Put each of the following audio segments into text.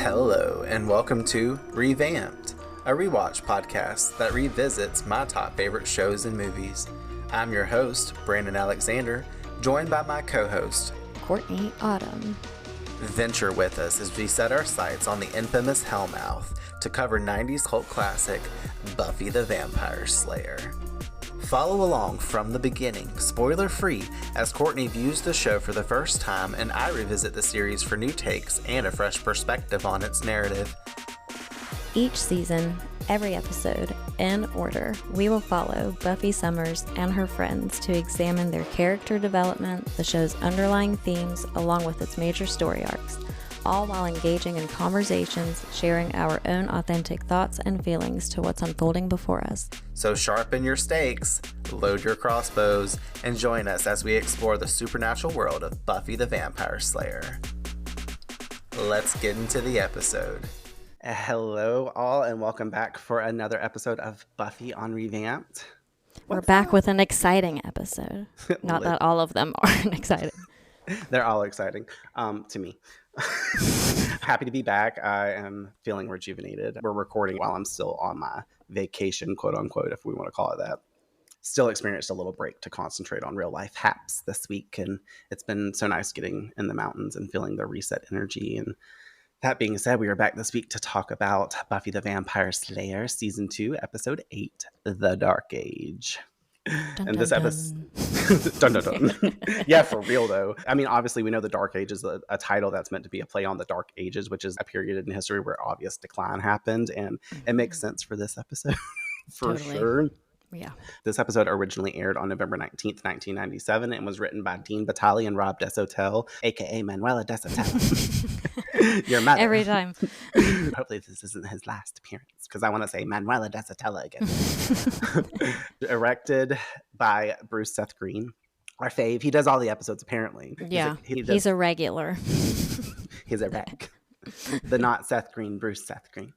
Hello, and welcome to Revamped, a rewatch podcast that revisits my top favorite shows and movies. I'm your host, Brandon Alexander, joined by my co-host, Courtney Autumn. Venture with us as we set our sights on the infamous Hellmouth to cover 90s cult classic, Buffy the Vampire Slayer. Follow along from the beginning, spoiler-free, as Courtney views the show for the first time and I revisit the series for new takes and a fresh perspective on its narrative. Each season, every episode, in order, we will follow Buffy Summers and her friends to examine their character development, the show's underlying themes, along with its major story arcs, all while engaging in conversations, sharing our own authentic thoughts and feelings to what's unfolding before us. So sharpen your stakes, load your crossbows, and join us as we explore the supernatural world of Buffy the Vampire Slayer. Let's get into the episode. Hello all, and welcome back for another episode of Buffy on Revamped. We're back with an exciting episode. Not that all of them aren't exciting. They're all exciting to me. Happy to be back. I am feeling rejuvenated. We're recording while I'm still on my vacation, quote unquote, if we want to call it that. Still experienced a little break to concentrate on real life haps this week, and it's been so nice getting in the mountains and feeling the reset energy. And that being said, we are back this week to talk about Buffy the Vampire Slayer Season 2, Episode 8, The Dark Age. Dun, and dun, this episode, dun, dun, dun. Yeah, for real though. I mean, obviously we know the Dark Age is a title that's meant to be a play on the Dark Ages, which is a period in history where obvious decline happened, and it makes sense for this episode for sure. Yeah. This episode originally aired on November 19th, 1997, and was written by Dean Batali and Rob Desautels, aka Manuela Desautels. Your mother. Every time. Hopefully this isn't his last appearance, because I want to say Manuela Desautels again. Directed by Bruce Seth Green, our fave. He does all the episodes apparently. Yeah, he's a regular. He's a reg. The not Seth Green, Bruce Seth Green.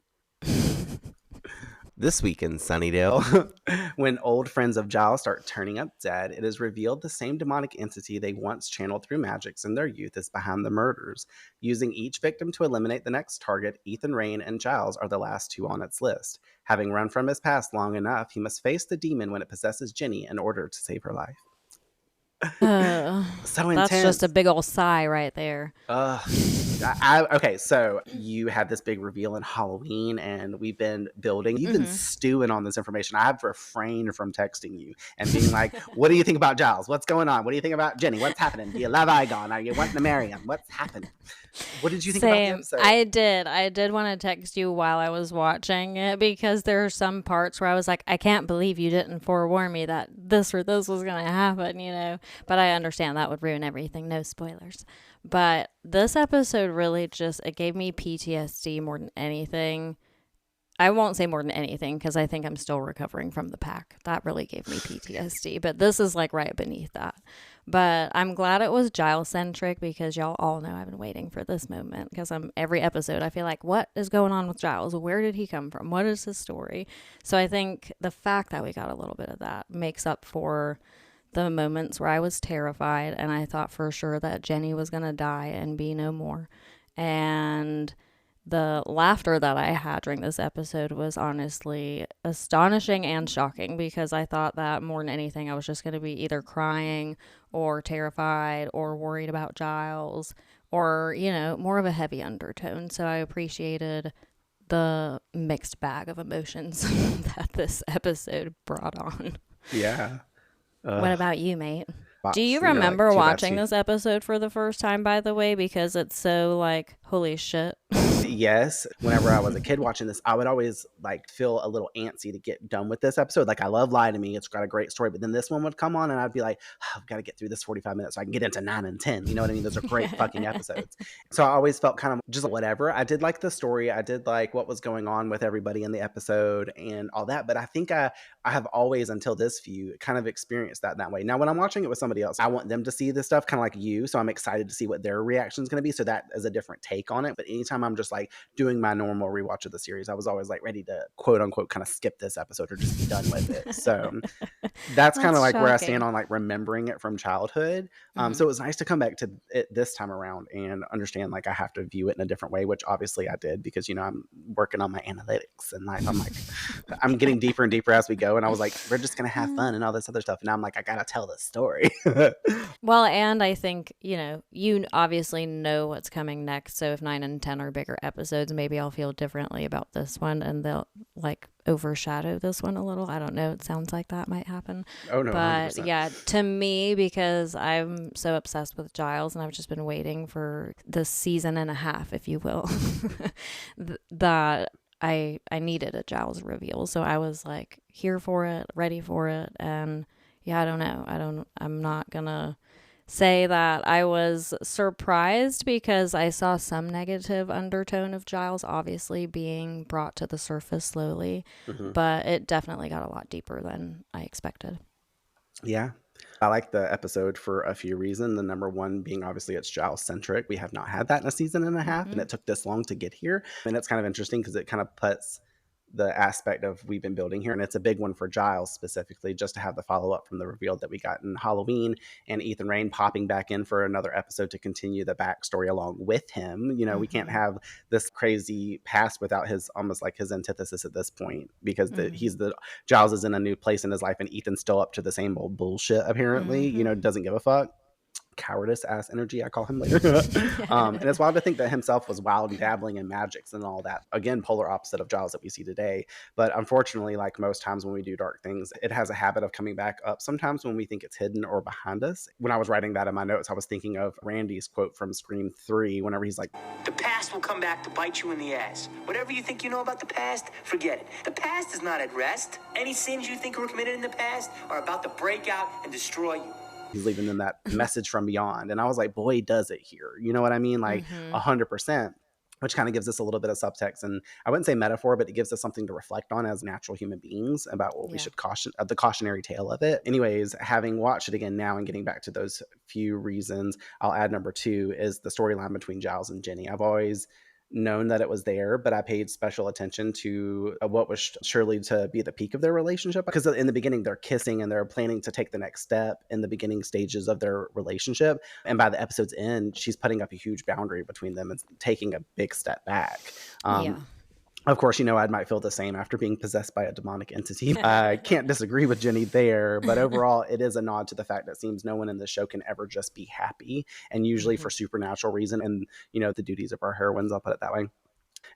This week in Sunnydale, when old friends of Giles start turning up dead, it is revealed the same demonic entity they once channeled through magics in their youth is behind the murders. Using each victim to eliminate the next target, Ethan Rayne and Giles are the last two on its list. Having run from his past long enough, he must face the demon when it possesses Jenny in order to save her life. So intense. That's just a big old sigh right there. Okay, so you had this big reveal in Halloween, and we've been building. You've been stewing on this information. I've refrained from texting you and being like, what do you think about Giles? What's going on? What do you think about Jenny? What's happening? Do you love Igon? Are you wanting to marry him? What's happening? What did you think about the episode? I did want to text you while I was watching it, because there are some parts where I was like, I can't believe you didn't forewarn me that this or this was going to happen, you know. But I understand that would ruin everything. No spoilers. But this episode really it gave me PTSD more than anything. I won't say more than anything, because I think I'm still recovering from the pack. That really gave me PTSD. But this is like right beneath that. But I'm glad it was Giles-centric, because y'all all know I've been waiting for this moment. Because every episode, I feel like, what is going on with Giles? Where did he come from? What is his story? So I think the fact that we got a little bit of that makes up for the moments where I was terrified and I thought for sure that Jenny was going to die and be no more. And the laughter that I had during this episode was honestly astonishing and shocking, because I thought that more than anything, I was just going to be either crying or terrified or worried about Giles, or, you know, more of a heavy undertone. So I appreciated the mixed bag of emotions that this episode brought on. Yeah. What about you, mate? Do you remember watching this episode for the first time, by the way? Because it's so like, holy shit. Yes. Whenever I was a kid watching this, I would always like feel a little antsy to get done with this episode. Like, I love Lie to Me. It's got a great story. But then this one would come on and I'd be like, oh, I've got to get through this 45 minutes so I can get into 9 and 10. You know what I mean? Those are great fucking episodes. So I always felt kind of just whatever. I did like the story. I did like what was going on with everybody in the episode and all that. But I think I have always, until this view, kind of experienced that way. Now, when I'm watching it with somebody else, I want them to see this stuff kind of like you. So I'm excited to see what their reaction is going to be. So that is a different take on it. But anytime I'm just like like doing my normal rewatch of the series. I was always like ready to quote unquote kind of skip this episode or just be done with it. So that's kind of That's like where I stand shocking. on like remembering it from childhood. So it was nice to come back to it this time around and understand like I have to view it in a different way, which obviously I did because, you know, I'm working on my analytics and life. I'm like, I'm getting deeper and deeper as we go. And I was like, we're just going to have fun and all this other stuff. And now I'm like, I got to tell this story. Well, and I think, you obviously know what's coming next. So if 9 and 10 are bigger episodes, maybe I'll feel differently about this one and they'll like overshadow this one a little. I don't know. It sounds like that might happen. Oh, no, But 100%. yeah, to me, because I'm so obsessed with Giles and I've just been waiting for this season and a half, if you will, that I needed a Giles reveal. So I was like here for it, ready for it. And yeah, I don't know. I'm not gonna say that I was surprised because I saw some negative undertone of Giles obviously being brought to the surface slowly, but it definitely got a lot deeper than I expected. Yeah. I like the episode for a few reasons. The number one being obviously it's Giles centric. We have not had that in a season and a half, and it took this long to get here. And it's kind of interesting because it kind of puts the aspect of we've been building here. And it's a big one for Giles specifically, just to have the follow up from the reveal that we got in Halloween and Ethan Rayne popping back in for another episode to continue the backstory along with him. You know, we can't have this crazy past without his almost like his antithesis at this point because Giles is in a new place in his life and Ethan's still up to the same old bullshit apparently, you know, doesn't give a fuck. Cowardice ass energy, I call him later. And it's wild to think that himself was wild and dabbling in magics and all that. Again, polar opposite of Giles that we see today. But unfortunately, like most times when we do dark things, it has a habit of coming back up sometimes when we think it's hidden or behind us. When I was writing that in my notes, I was thinking of Randy's quote from Scream 3 whenever he's like, "The past will come back to bite you in the ass. Whatever you think you know about the past, forget it. The past is not at rest. Any sins you think were committed in the past are about to break out and destroy you." he's leaving them that message from beyond. And I was like, boy, does it here. You know what I mean? Like 100%. Which kind of gives us a little bit of subtext and I wouldn't say metaphor, but it gives us something to reflect on as natural human beings about what we should caution, the cautionary tale of it. Anyways, having watched it again now and getting back to those few reasons, I'll add number 2 is the storyline between Giles and Jenny. I've always known that it was there, but I paid special attention to what was surely to be the peak of their relationship because in the beginning they're kissing and they're planning to take the next step in the beginning stages of their relationship, and by the episode's end she's putting up a huge boundary between them and taking a big step back. Yeah. Of course, you know, I might feel the same after being possessed by a demonic entity. I can't disagree with Jenny there, but overall, it is a nod to the fact that it seems no one in the show can ever just be happy, and usually for supernatural reason. And, you know, the duties of our heroines, I'll put it that way.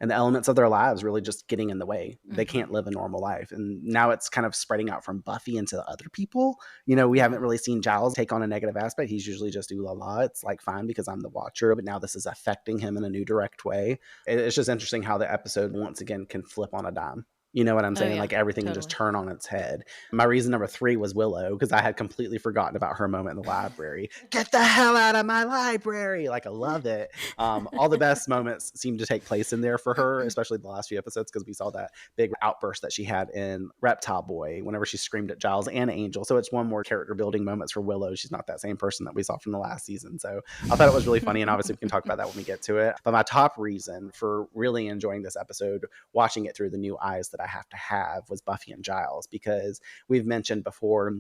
And the elements of their lives really just getting in the way. They can't live a normal life. And now it's kind of spreading out from Buffy into other people. You know, we haven't really seen Giles take on a negative aspect. He's usually just ooh la la. It's like fine because I'm the watcher, but now this is affecting him in a new direct way. It's just interesting how the episode once again can flip on a dime. You know what I'm saying? Yeah, Like everything can just turn on its head. My reason number 3 was Willow because I had completely forgotten about her moment in the library. Get the hell out of my library! Like I love it. All the best moments seem to take place in there for her, especially the last few episodes because we saw that big outburst that she had in Reptile Boy whenever she screamed at Giles and Angel. So it's one more character building moments for Willow. She's not that same person that we saw from the last season. So I thought it was really funny, and obviously we can talk about that when we get to it. But my top reason for really enjoying this episode, watching it through the new eyes that I have to have, was Buffy and Giles, because we've mentioned before,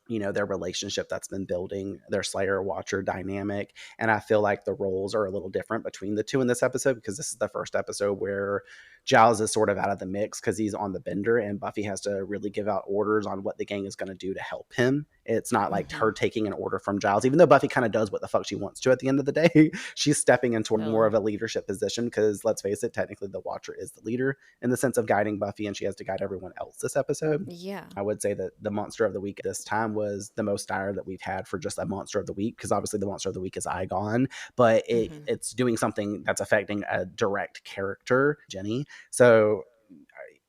you know, their relationship that's been building, their Slayer Watcher dynamic. And I feel like the roles are a little different between the two in this episode because this is the first episode where Giles is sort of out of the mix because he's on the bender and Buffy has to really give out orders on what the gang is going to do to help him. It's not like her taking an order from Giles, even though Buffy kind of does what the fuck she wants to at the end of the day. She's stepping into more of a leadership position because let's face it, technically the Watcher is the leader in the sense of guiding Buffy, and she has to guide everyone else this episode. Yeah. I would say that the Monster of the Week this time was the most dire that we've had for just a Monster of the Week, because obviously the Monster of the Week is 𝒂𝒓, but it's doing something that's affecting a direct character, Jenny. So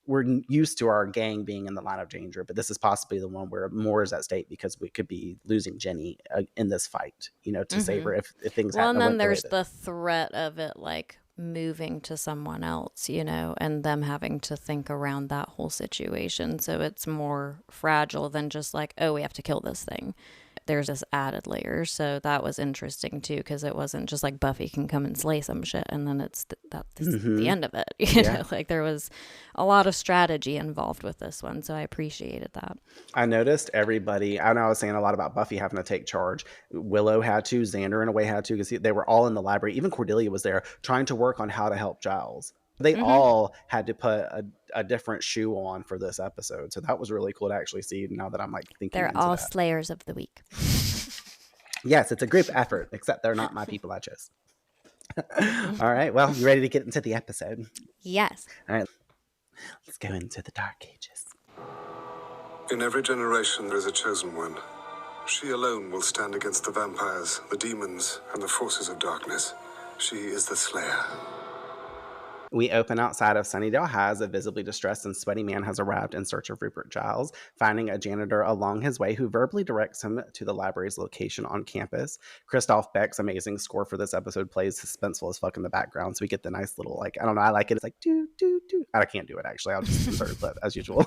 we're used to our gang being in the line of danger, but this is possibly the one where more is at stake because we could be losing Jenny in this fight, you know, to save her if things happen. Well, and then there's the threat of it like moving to someone else, you know, and them having to think around that whole situation. So it's more fragile than just like, oh, we have to kill this thing. there's this added layer. So that was interesting too, because it wasn't just like Buffy can come and slay some shit and then that's the end of it. You know, like there was a lot of strategy involved with this one. So I appreciated that. I noticed everybody, I know I was saying a lot about Buffy having to take charge. Willow had to, Xander in a way had to, because they were all in the library. Even Cordelia was there trying to work on how to help Giles. They all had to put a different shoe on for this episode. So that was really cool to actually see now that I'm like thinking They're into all that. slayers of the week. Yes, it's a group effort, except they're not my people I chose. All right, well, you ready to get into the episode? Yes. All right, let's go into the Dark Ages. In every generation there is a chosen one. She alone will stand against the vampires, the demons, and the forces of darkness. She is the Slayer. We open outside of Sunnydale High as a visibly distressed and sweaty man has arrived in search of Rupert Giles, finding a janitor along his way who verbally directs him to the library's location on campus. Christoph Beck's amazing score for this episode plays suspenseful as fuck in the background, so we get the nice little, like, I don't know, I like it. It's like, do, do, do. I can't do it, actually. I'll just insert a clip, as usual.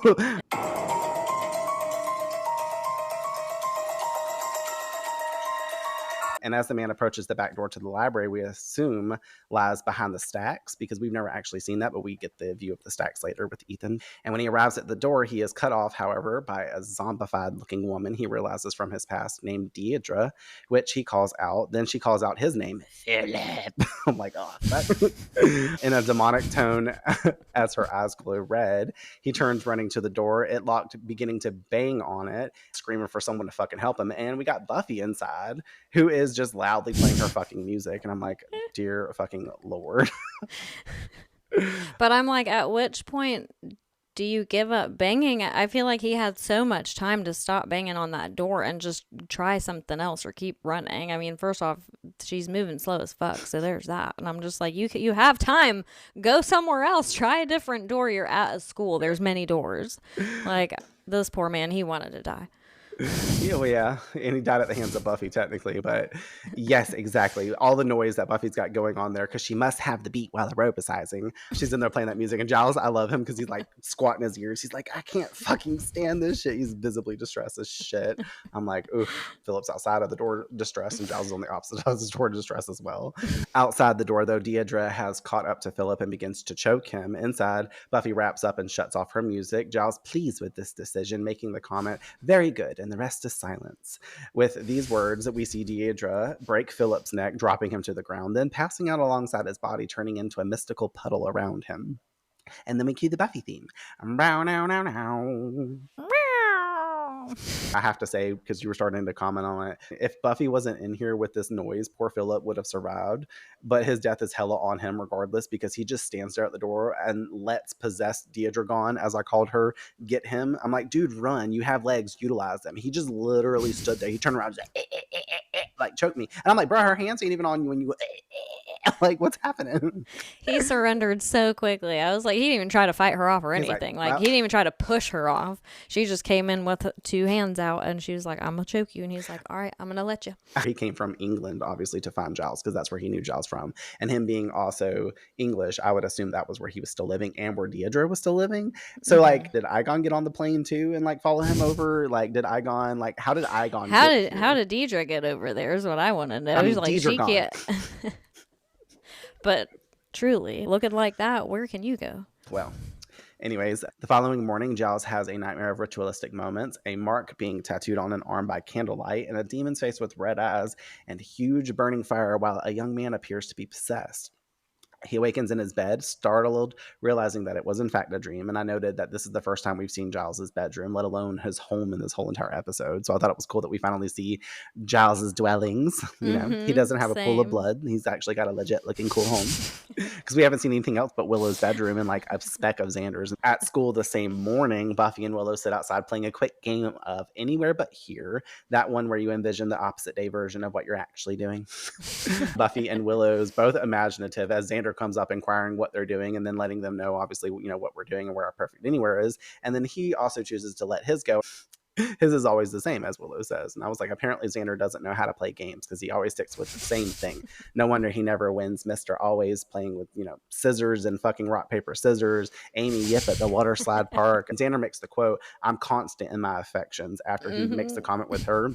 And as the man approaches the back door to the library, we assume lies behind the stacks, because we've never actually seen that, but we get the view of the stacks later with Ethan. And when he arrives at the door, he is cut off, however, by a zombified looking woman he realizes from his past named Deirdre, which he calls out. Then she calls out his name, Philip. I'm like, oh, that. In a demonic tone as her eyes glow red. He turns running to the door, it locked, beginning to bang on it, screaming for someone to fucking help him. And we got Buffy inside, who is just loudly playing her fucking music. And I'm like, dear fucking Lord. But I'm like, at which point do you give up banging? I feel like he had so much time to stop banging on that door and just try something else or keep running. I mean, first off, she's moving slow as fuck, so there's that. And I'm just like, you have time. Go somewhere else. Try a different door. You're at a school. There's many doors. Like, this poor man, he wanted to die. Yeah, and he died at the hands of Buffy technically, but yes, exactly. All the noise that Buffy's got going on there, because she must have the beat while aerobicizing. She's in there playing that music, and Giles, I love him because he's like squatting his ears. He's like, I can't fucking stand this shit. He's visibly distressed as shit. I'm like, oof. Philip's outside of the door distressed, and Giles is on the opposite side of the door distressed as well. Outside the door, though, Deirdre has caught up to Philip and begins to choke him. Inside, Buffy wraps up and shuts off her music. Giles pleased with this decision, making the comment, very good, and the rest is silence. With these words, we see Deirdre break Philip's neck, dropping him to the ground, then passing out alongside his body, turning into a mystical puddle around him. And then we cue the Buffy theme. I have to say, because you were starting to comment on it, if Buffy wasn't in here with this noise, poor Philip would have survived. But his death is hella on him regardless, because he just stands there at the door and lets possessed Deirdre gone, as I called her, get him. I'm like, dude, run. You have legs. Utilize them. He just literally stood there. He turned around and was like, choke me. And I'm like, bro, her hands ain't even on you when you go, like, what's happening? He surrendered so quickly. I was like, he didn't even try to fight her off or anything. Like, he didn't even try to push her off. She just came in with two hands out, and she was like, I'm gonna choke you. And he's like, all right, I'm gonna let you. He came from England, obviously, to find Giles, because that's where he knew Giles from. And him being also English, I would assume that was where he was still living and where Deirdre was still living. So, like, did Aegon get on the plane too and like follow him over? Like, did Aegon, like, how did Aegon how did Deirdre get over there is what I want to know. I mean, He's like, Deirdre she gone. can't. But truly, looking like that, where can you go? Well, anyways, the following morning, Giles has a nightmare of ritualistic moments, a mark being tattooed on an arm by candlelight, and a demon's face with red eyes and huge burning fire, while a young man appears to be possessed. He awakens in his bed, startled, realizing that it was in fact a dream. And I noted that this is the first time we've seen Giles's bedroom, let alone his home in this whole entire episode. So I thought it was cool that we finally see Giles's dwellings. You know, he doesn't have a pool of blood. He's actually got a legit looking cool home, because we haven't seen anything else but Willow's bedroom and like a speck of Xander's. At school the same morning, Buffy and Willow sit outside playing a quick game of Anywhere But Here. That one where you envision the opposite day version of what you're actually doing. Buffy and Willow's both imaginative as Xander comes up inquiring what they're doing, and then letting them know, obviously, you know, what we're doing and where our perfect anywhere is. And then he also chooses to let his go. His is always the same, as Willow says. And I was like, apparently Xander doesn't know how to play games, because he always sticks with the same thing. No wonder he never wins Mr. Always, playing with, you know, scissors and fucking rock, paper, scissors. Amy Yip at the water slide park. And Xander makes the quote, I'm constant in my affections, after he makes the comment with her.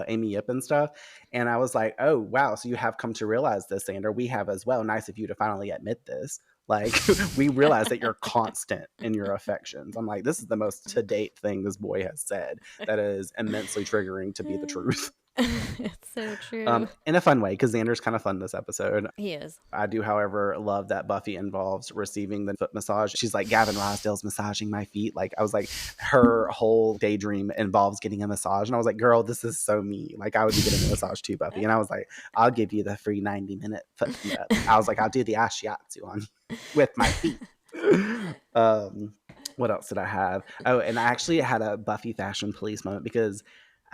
Amy Yip and stuff. And I was like, oh, wow. So you have come to realize this, Xander. We have as well. Nice of you to finally admit this. Like, we realize that you're constant in your affections. I'm like, this is the most to-date thing this boy has said that is immensely triggering to be the truth. It's so true. In a fun way, because Xander's kind of fun this episode. He is. I do, however, love that Buffy involves receiving the foot massage. She's like, Gavin Rossdale's massaging my feet. Like, I was like, her whole daydream involves getting a massage. And I was like, girl, this is so me. Like, I would be getting a massage too, Buffy. And I was like, I'll give you the free 90-minute foot rub. I was like, I'll do the ashiatsu on you with my feet. What else did I have? Oh, and I actually had a Buffy fashion police moment because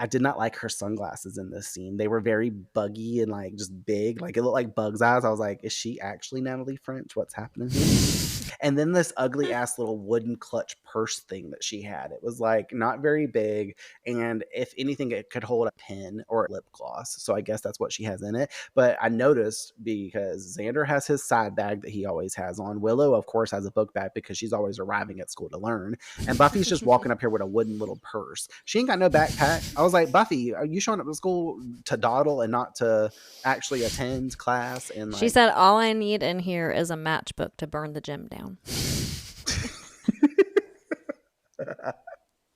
I did not like her sunglasses in this scene. They were very buggy and like just big. Like it looked like bug's eyes. I was like, is she actually Natalie French? What's happening here? And then this ugly ass little wooden clutch purse thing that she had. It was like not very big. And if anything, it could hold a pen or a lip gloss. So I guess that's what she has in it. But I noticed because Xander has his side bag that he always has on. Willow, of course, has a book bag because she's always arriving at school to learn. And Buffy's just walking up here with a wooden little purse. She ain't got no backpack. I was like, Buffy, are you showing up to school to dawdle and not to actually attend class? And like, She said, all I need in here is a matchbook to burn the gym down.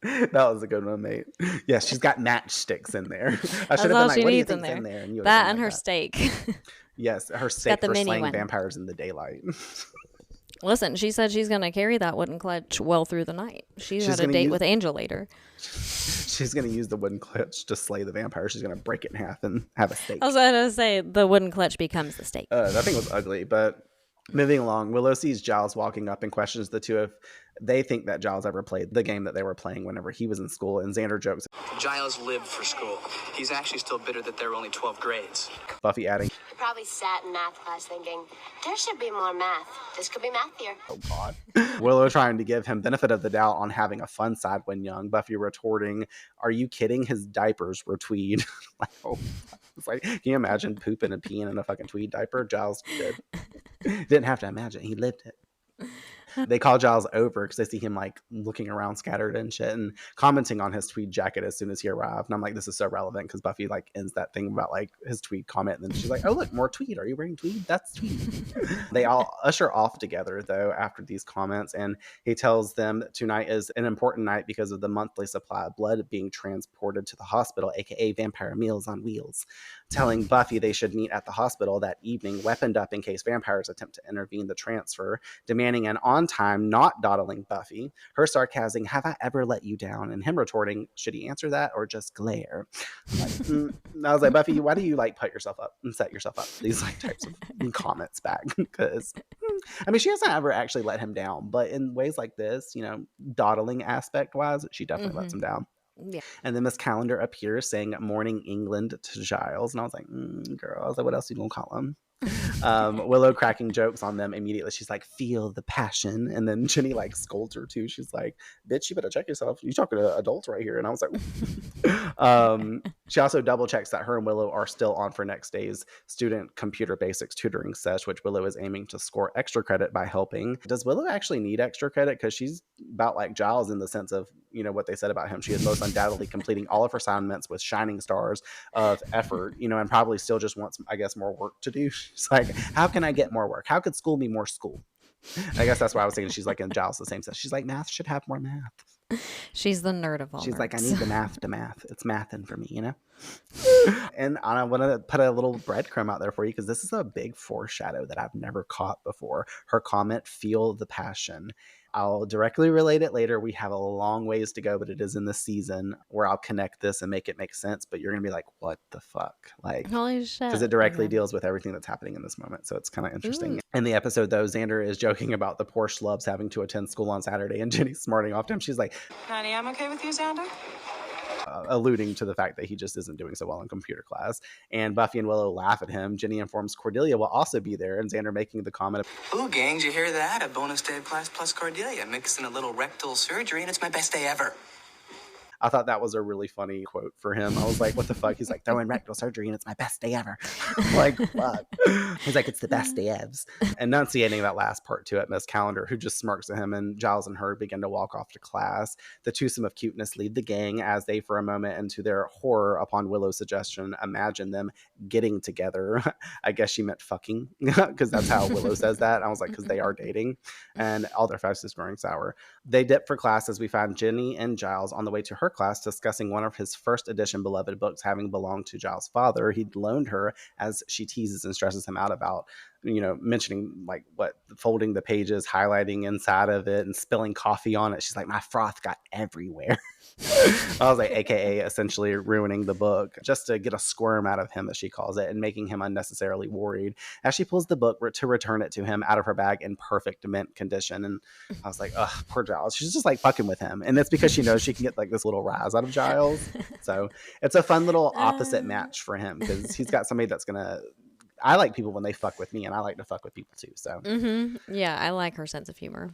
That was a good one, mate. Yes, she's got matchsticks in there. I should have That's been all like, she what do you needs in think's there. in there? And you That and her steak. Yes, her steak the for mini slaying one. vampires in the daylight. Listen, she said she's going to carry that wooden clutch well through the night. She's had a date with Angel later. She's going to use the wooden clutch to slay the vampire. She's going to break it in half and have a steak. I was going to say the wooden clutch becomes the steak. That thing was ugly, but moving along, Willow sees Giles walking up and questions the two if they think that Giles ever played the game that they were playing whenever he was in school, and Xander jokes. Giles lived for school. He's actually still bitter that there were only 12 grades. Buffy adding, He probably sat in math class thinking, there should be more math. This could be mathier. oh God. Willow trying to give him benefit of the doubt on having a fun side when young. Buffy retorting, are you kidding? His diapers were tweed. Like, oh. It's like, can you imagine pooping and peeing in a fucking tweed diaper? Giles did. Didn't have to imagine. He lived it. They call Giles over because they see him like looking around scattered and shit and commenting on his tweed jacket as soon as he arrived. And I'm like, this is so relevant because Buffy like ends that thing about like his tweed comment. And then she's like, oh, look, more tweed. Are you wearing tweed? That's tweed. They all usher off together though after these comments. And he tells them that tonight is an important night because of the monthly supply of blood being transported to the hospital, aka Vampire Meals on Wheels, telling Buffy they should meet at the hospital that evening, weaponed up in case vampires attempt to intervene the transfer, demanding an on-time, not dawdling Buffy. Her sarcasm, have I ever let you down? And him retorting, should he answer that or just glare? Like, I was like, Buffy, why do you like put yourself up and set yourself up these like types of comments back? Because I mean, she hasn't ever actually let him down, but in ways like this, you know, dawdling aspect wise, she definitely lets him down. Yeah. And then Miss Calendar appears saying morning England to Giles. And I was like, girl, I was like, what else are you gonna call him? Willow cracking jokes on them immediately. She's like, feel the passion. And then Jenny like scolds her too. She's like, bitch, you better check yourself. You talking to adults right here. And I was like, she also double checks that her and Willow are still on for next day's student computer basics tutoring sesh, which Willow is aiming to score extra credit by helping. Does Willow actually need extra credit? Because she's about like Giles in the sense of, you know, what they said about him. She is most undoubtedly completing all of her assignments with shining stars of effort, you know, and probably still just wants, I guess, more work to do. She's like, how can I get more work? How could school be more school? I guess that's why I was saying she's like in Giles the same sense. She's like, math should have more math. She's the nerd of all She's nerds. like, I need the math to math. It's mathin' for me, you know? And I want to put a little breadcrumb out there for you because this is a big foreshadow that I've never caught before. Her comment, feel the passion. I'll directly relate it later. We have a long ways to go, but it is in the season where I'll connect this and make it make sense. But you're going to be like, what the fuck? Like, Holy shit. because it directly deals with everything that's happening in this moment. So it's kind of interesting. In the episode, though, Xander is joking about the poor schlubs having to attend school on Saturday, and Jenny's smarting off to him. She's like, Honey, I'm okay with you, Xander. alluding to the fact that he just isn't doing so well in computer class. And Buffy and Willow laugh at him. Jenny informs Cordelia will also be there, and Xander making the comment, Ooh, gang, did you hear that? A bonus day of class plus Cordelia, mixed in a little rectal surgery, and it's my best day ever. I thought that was a really funny quote for him. I was like, what the fuck? He's like, throwing rectal surgery and it's my best day ever. Like, fuck. He's like, it's the best day evs. Enunciating that last part to it, Miss Calendar, who just smirks at him, and Giles and her begin to walk off to class. The twosome of cuteness leave the gang as they, for a moment, and to their horror upon Willow's suggestion, imagine them getting together. I guess she meant fucking, because that's how Willow says that. I was like, because they are dating, and all their faces growing sour. They dip for class as we find Jenny and Giles on the way to her class discussing one of his first edition beloved books having belonged to Giles' father. He'd loaned her, as she teases and stresses him out about, mentioning like what, folding the pages, highlighting inside of it, and spilling coffee on it. She's like, my froth got everywhere. I was like, AKA essentially ruining the book just to get a squirm out of him, as she calls it, and making him unnecessarily worried as she pulls the book to return it to him out of her bag in perfect mint condition. And I was like, ugh, poor Giles. She's just like fucking with him. And it's because she knows she can get like this little rise out of Giles. So it's a fun little opposite match for him, because he's got somebody that's going to, I like people when they fuck with me, and I like to fuck with people too. So yeah, I like her sense of humor.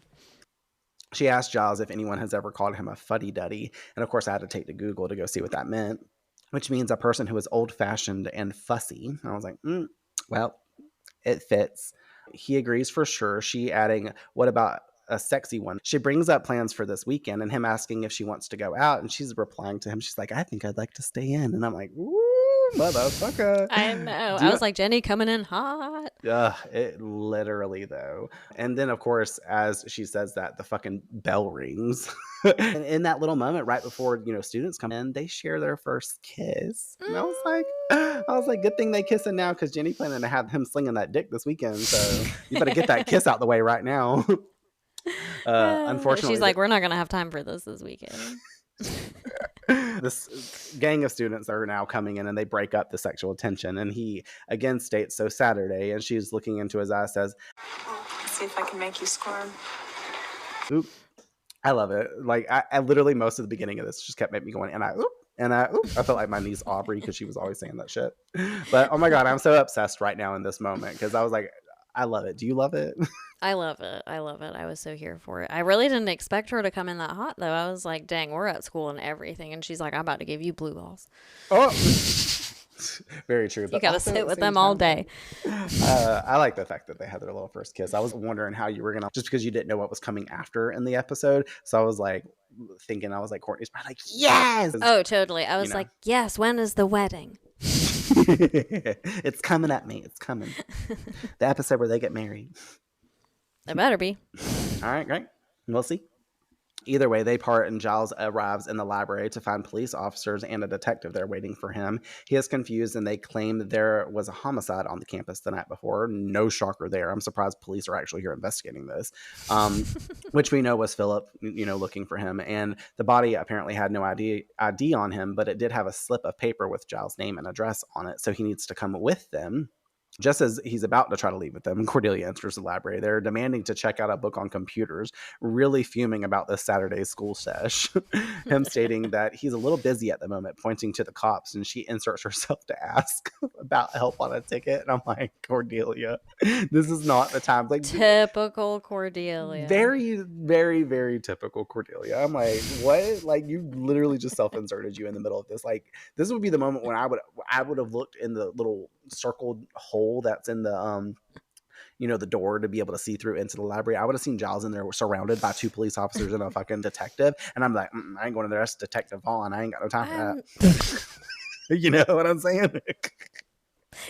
She asked Giles if anyone has ever called him a fuddy-duddy, and of course I had to take to Google to go see what that meant, which means a person who is old-fashioned and fussy. And I was like, well, it fits. He agrees for sure. She adding, what about a sexy one? She brings up plans for this weekend and him asking if she wants to go out, and she's replying to him. She's like, I think I'd like to stay in. And I'm like, ooh, motherfucker. I know. I was like, Jenny coming in hot. It literally, though. And then, of course, as she says that, the fucking bell rings. And in that little moment right before, students come in, they share their first kiss. And I was like, good thing they kissing now, because Jenny planning to have him slinging that dick this weekend. So you better get that kiss out the way right now. Unfortunately, she's like, we're not going to have time for this weekend. This gang of students are now coming in, and they break up the sexual tension. And he again states, so Saturday, and she's looking into his eyes, says, Let's see if I can make you squirm. Oop. I love it. Like, I literally, most of the beginning of this just kept making me going, I felt like my niece Aubrey, because she was always saying that shit. But oh my God, I'm so obsessed right now in this moment, because I was like, I love it. Do you love it? I love it. I love it. I was so here for it. I really didn't expect her to come in that hot, though. I was like, dang, we're at school and everything. And she's like, I'm about to give you blue balls. Oh, very true. You got to sit with them all day. I like the fact that they had their little first kiss. I was wondering how you were going to, just because you didn't know what was coming after in the episode. So I was like, Courtney's probably like, yes. Oh, totally. I was like, yes, when is the wedding? It's coming at me. It's coming. The episode where they get married. It better be. All right, great. We'll see. Either way, they part, and Giles arrives in the library to find police officers and a detective there waiting for him. He is confused, and they claim there was a homicide on the campus the night before. No shocker there. I'm surprised police are actually here investigating this, which we know was Philip, looking for him. And the body apparently had no ID on him, but it did have a slip of paper with Giles' name and address on it, so he needs to come with them. Just as he's about to try to leave with them, Cordelia enters the library. They're demanding to check out a book on computers, really fuming about this Saturday school sesh. Him stating that he's a little busy at the moment, pointing to the cops, and she inserts herself to ask about help on a ticket. And I'm like, Cordelia, this is not the time. Like, typical Cordelia. Very, very, very typical Cordelia. I'm like, what? Like, you literally just self-inserted you in the middle of this. Like, this would be the moment when I would have looked in the little circled hole that's in the the door to be able to see through into the library. I would have seen Giles in there surrounded by two police officers and a fucking detective, and I'm like, I ain't going in there. That's Detective Vaughn. I ain't got no time for that. You know what I'm saying?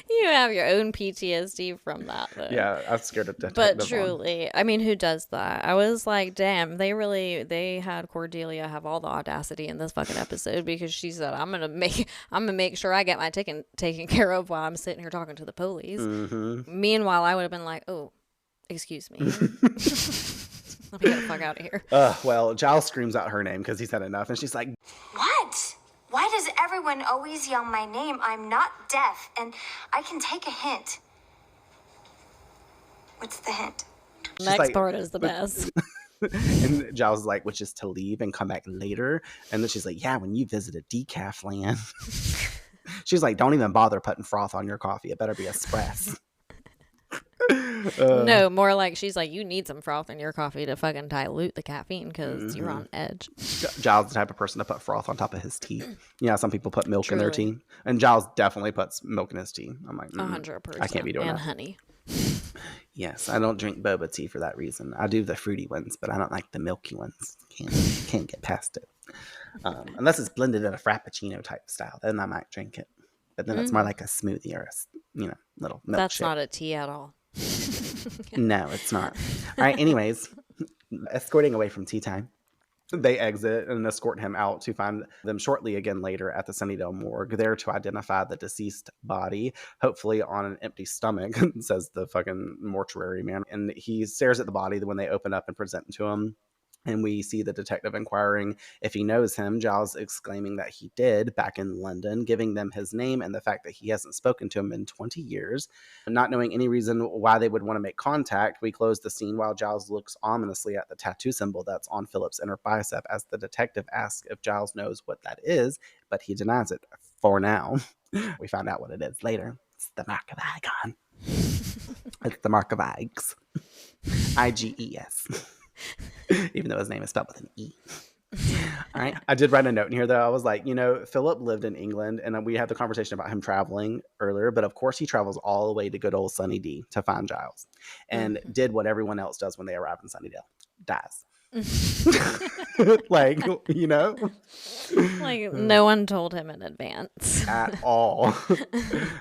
You have your own PTSD from that, though. Yeah, I'm scared of Detective But Vaughn. truly, I mean, who does that? I was like, damn, they had Cordelia have all the audacity in this fucking episode, because she said, I'm gonna make sure I get my ticket taken care of while I'm sitting here talking to the police. Mm-hmm. Meanwhile, I would have been like, oh, excuse me. Let me get the fuck out of here. Well, Giles screams out her name because he's had enough, and she's like, what? Why does everyone always yell my name? I'm not deaf, and I can take a hint. What's the hint? Next part is the best. And Giles is like, which is to leave and come back later. And then she's like, yeah, when you visited decaf land. She's like, don't even bother putting froth on your coffee. It better be espresso. No, more like she's like, you need some froth in your coffee to fucking dilute the caffeine because you're on edge. Giles the type of person to put froth on top of his tea. Yeah, some people put milk in their Truly. tea. And Giles definitely puts milk in his tea. I'm like, 100%. I can't be doing and that. honey. Yes, I don't drink boba tea for that reason. I do the fruity ones, but I don't like the milky ones. Can't get past it. Unless it's blended in a frappuccino type style, then I might drink it. But then it's more like a smoothie or a little milkshake. That's not a tea at all. No, it's not. All right, anyways, escorting away from tea time. They exit and escort him out to find them shortly again later at the Sunnydale morgue, there to identify the deceased body, hopefully on an empty stomach, says the fucking mortuary man. And he stares at the body when they open up and present it to him. And we see the detective inquiring if he knows him, Giles exclaiming that he did back in London, giving them his name and the fact that he hasn't spoken to him in 20 years. Not knowing any reason why they would want to make contact, we close the scene while Giles looks ominously at the tattoo symbol that's on Philip's inner bicep as the detective asks if Giles knows what that is, but he denies it for now. We find out what it is later. It's the mark of Igon. It's the mark of Iges. Iges. Even though his name is spelled with an E. All right. I did write a note in here, though. I was like, Philip lived in England, and we had the conversation about him traveling earlier, but of course he travels all the way to good old Sunny D to find Giles and did what everyone else does when they arrive in Sunnydale. Dies. Like, Like, no one told him in advance. At all.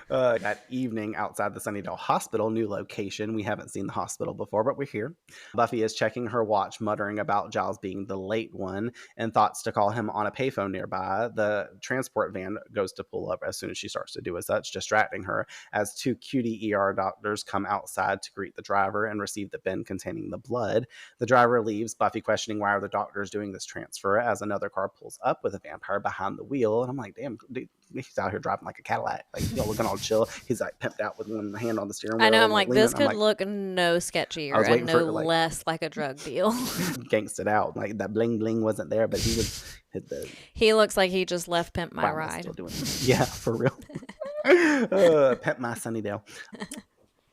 That evening outside the Sunnydale Hospital, new location. We haven't seen the hospital before, but we're here. Buffy is checking her watch, muttering about Giles being the late one and thoughts to call him on a payphone nearby. The transport van goes to pull up as soon as she starts to do as such, distracting her as two cutie ER doctors come outside to greet the driver and receive the bin containing the blood. The driver leaves, Buffy questioning why are the doctors doing this transfer as another car pulls up with a vampire behind the wheel. And I'm like, damn, dude, he's out here driving like a Cadillac. Like, looking all chill. He's like pimped out with one hand on the steering wheel. I know. I'm like, this could like, look no sketchier and no less like a drug deal. Gangsted out. Like, that bling bling wasn't there, but he was. He looks like he just left Pimp My Ride. Yeah, for real. Pimp My Sunnydale.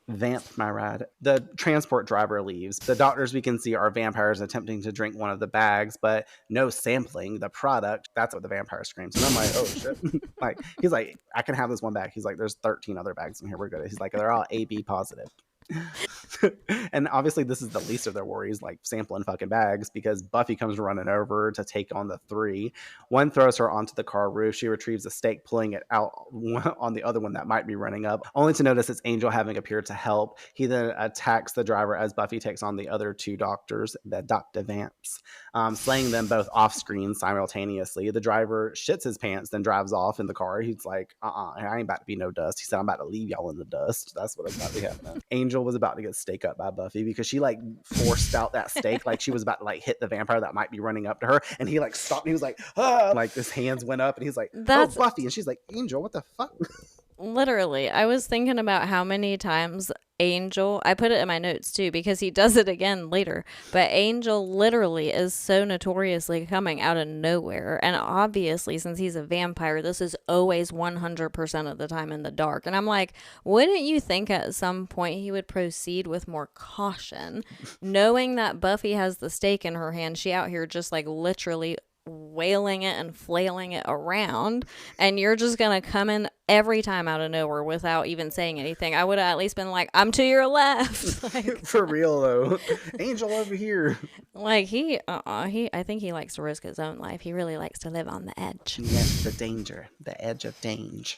Vamp my ride. The transport driver leaves. The doctors we can see are vampires attempting to drink one of the bags, but no sampling the product. That's what the vampire screams. And I'm like, oh shit. Like, he's like, I can have this one bag. He's like, there's 13 other bags in here. We're good. He's like, they're all AB positive. And obviously this is the least of their worries, like sampling fucking bags, because Buffy comes running over to take on the three. One throws her onto the car roof. She retrieves a stake, pulling it out on the other one that might be running up, only to notice it's Angel having appeared to help. He then attacks the driver as Buffy takes on the other two doctors, the Dr. Vamps, slaying them both off screen simultaneously. The driver shits his pants, then drives off in the car. He's like, I ain't about to be no dust. He said, I'm about to leave y'all in the dust. That's what about to happen. Angel was about to get stake up by Buffy because she like forced out that stake, like she was about to like hit the vampire that might be running up to her, and he like stopped and he was like, ah! Like his hands went up and he's like, oh Buffy, and she's like, Angel, what the fuck? Literally, I was thinking about how many times Angel, I put it in my notes too because he does it again later, but Angel literally is so notoriously coming out of nowhere, and obviously since he's a vampire, this is always 100% of the time in the dark. And I'm like, wouldn't you think at some point he would proceed with more caution, knowing that Buffy has the stake in her hand? She out here just like literally wailing it and flailing it around, and you're just gonna come in every time out of nowhere without even saying anything. I would have at least been like, I'm to your left. Like, for real though. Angel over here. Like I think he likes to risk his own life. He really likes to live on the edge. Yes, the danger, the edge of danger.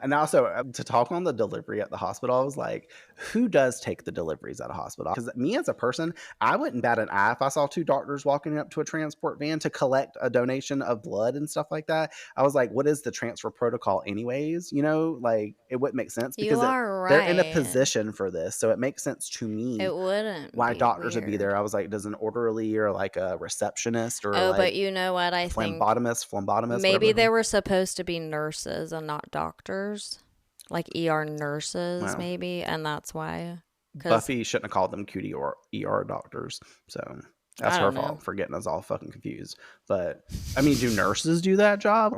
And also to talk on the delivery at the hospital, I was like, who does take the deliveries at a hospital? Because me as a person, I wouldn't bat an eye if I saw two doctors walking up to a transport van to collect a donation of blood and stuff like that. I was like, what is the transfer protocol anyways? Like, it wouldn't make sense because they're in a position for this, so it makes sense to me. It wouldn't why doctors would be there. I was like, does an orderly or like a receptionist or but you know what, I think phlebotomist maybe they were supposed to be nurses and not doctors, like ER nurses, maybe, and that's why. Buffy shouldn't have called them cutie or ER doctors, so that's her fault for getting us all fucking confused. But I mean, do nurses do that job?